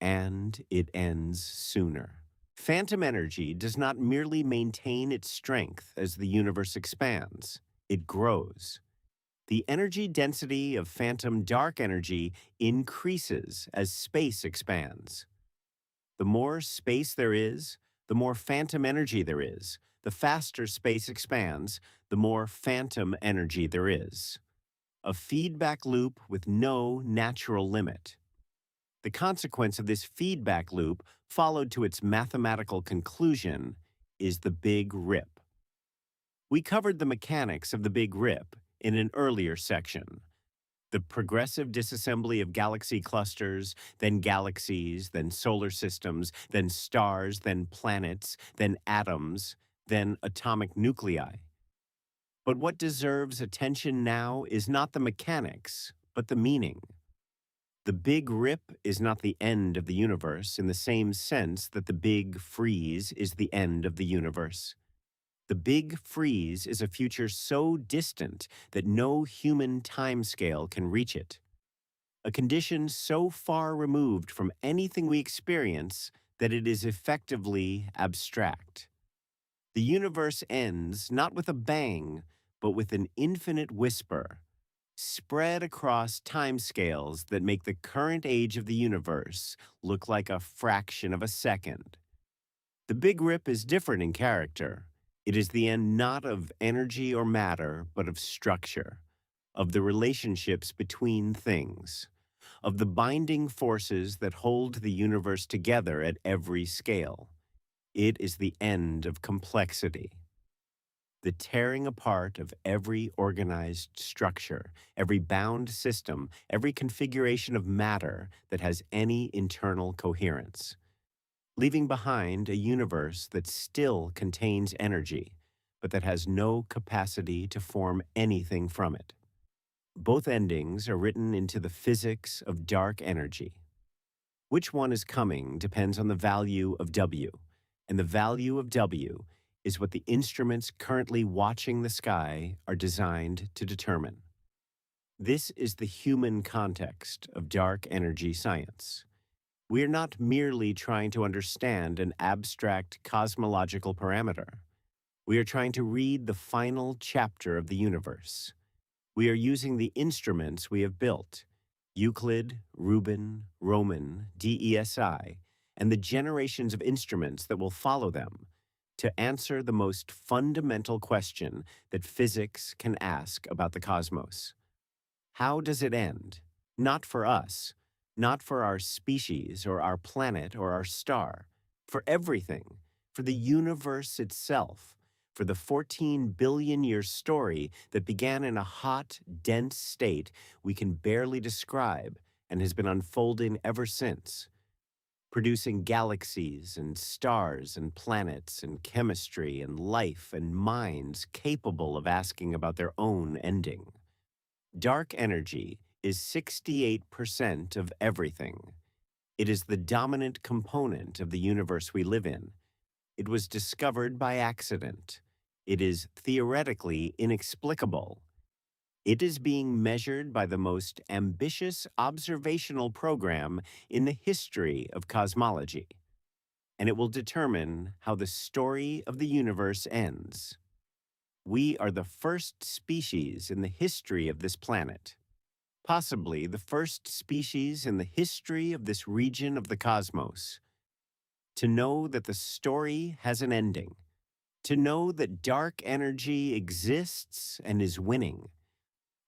And it ends sooner. Phantom energy does not merely maintain its strength as the universe expands, it grows. The energy density of phantom dark energy increases as space expands. The more space there is, the more phantom energy there is. The faster space expands, the more phantom energy there is. A feedback loop with no natural limit. The consequence of this feedback loop, followed to its mathematical conclusion, is the Big Rip. We covered the mechanics of the Big Rip in an earlier section. The progressive disassembly of galaxy clusters, then galaxies, then solar systems, then stars, then planets, then atoms, then atomic nuclei. But what deserves attention now is not the mechanics, but the meaning. The Big Rip is not the end of the universe in the same sense that the Big Freeze is the end of the universe. The Big Freeze is a future so distant that no human timescale can reach it. A condition so far removed from anything we experience that it is effectively abstract. The universe ends not with a bang, but with an infinite whisper, spread across timescales that make the current age of the universe look like a fraction of a second. The Big Rip is different in character. It is the end not of energy or matter, but of structure, of the relationships between things, of the binding forces that hold the universe together at every scale. It is the end of complexity. The tearing apart of every organized structure, every bound system, every configuration of matter that has any internal coherence, leaving behind a universe that still contains energy, but that has no capacity to form anything from it. Both endings are written into the physics of dark energy. Which one is coming depends on the value of W, and the value of W is what the instruments currently watching the sky are designed to determine. This is the human context of dark energy science. We are not merely trying to understand an abstract cosmological parameter. We are trying to read the final chapter of the universe. We are using the instruments we have built, Euclid, Rubin, Roman, DESI, and the generations of instruments that will follow them, to answer the most fundamental question that physics can ask about the cosmos. How does it end? Not for us, not for our species or our planet or our star, for everything, for the universe itself, for the 14 billion year story that began in a hot, dense state we can barely describe and has been unfolding ever since, producing galaxies and stars and planets and chemistry and life and minds capable of asking about their own ending. Dark energy is 68% of everything. It is the dominant component of the universe we live in. It was discovered by accident. It is theoretically inexplicable. It is being measured by the most ambitious observational program in the history of cosmology, and it will determine how the story of the universe ends. We are the first species in the history of this planet, possibly the first species in the history of this region of the cosmos, to know that the story has an ending, to know that dark energy exists and is winning,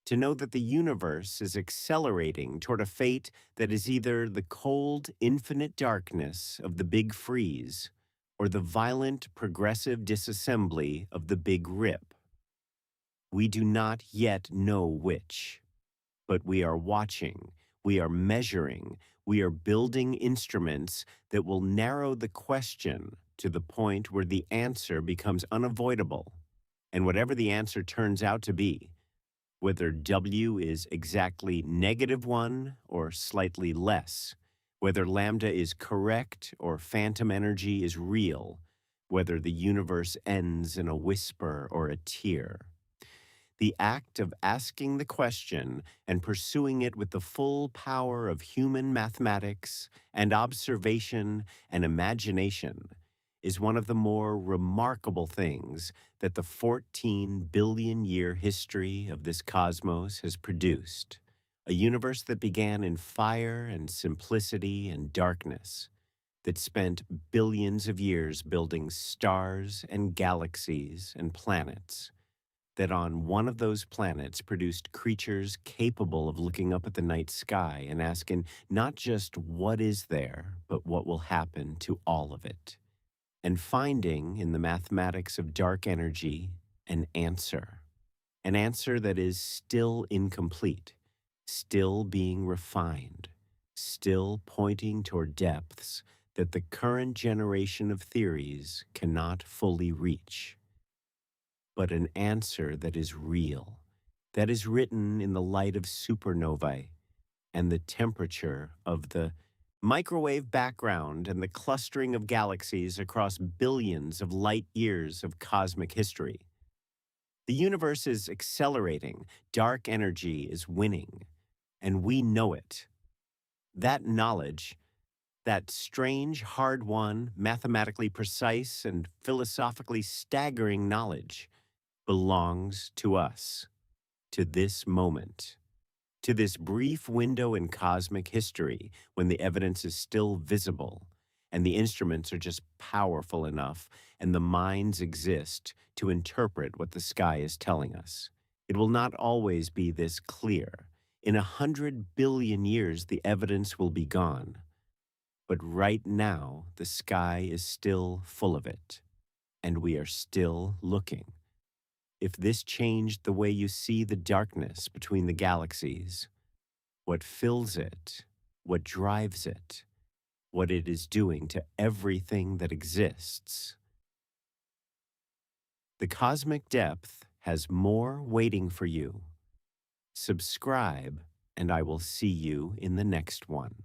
to know that the universe is accelerating toward a fate that is either the cold, infinite darkness of the Big Freeze or the violent, progressive disassembly of the Big Rip. We do not yet know which, but we are watching, we are measuring, we are building instruments that will narrow the question to the point where the answer becomes unavoidable. And whatever the answer turns out to be, whether W is exactly -1 or slightly less, whether lambda is correct or phantom energy is real, whether the universe ends in a whisper or a tear. The act of asking the question and pursuing it with the full power of human mathematics and observation and imagination is one of the more remarkable things that the 14 billion year history of this cosmos has produced. A universe that began in fire and simplicity and darkness, that spent billions of years building stars and galaxies and planets, that on one of those planets produced creatures capable of looking up at the night sky and asking not just what is there, but what will happen to all of it, and finding in the mathematics of dark energy an answer that is still incomplete, still being refined, still pointing toward depths that the current generation of theories cannot fully reach, but an answer that is real, that is written in the light of supernovae and the temperature of the microwave background and the clustering of galaxies across billions of light years of cosmic history. The universe is accelerating, dark energy is winning, and we know it. That knowledge, that strange, hard won, mathematically precise, and philosophically staggering knowledge, belongs to us, to this moment, to this brief window in cosmic history when the evidence is still visible and the instruments are just powerful enough and the minds exist to interpret what the sky is telling us. It will not always be this clear. In 100 billion years, the evidence will be gone. But right now, the sky is still full of it, and we are still looking. If this changed the way you see the darkness between the galaxies, what fills it, what drives it, what it is doing to everything that exists, the cosmic depth has more waiting for you. Subscribe, and I will see you in the next one.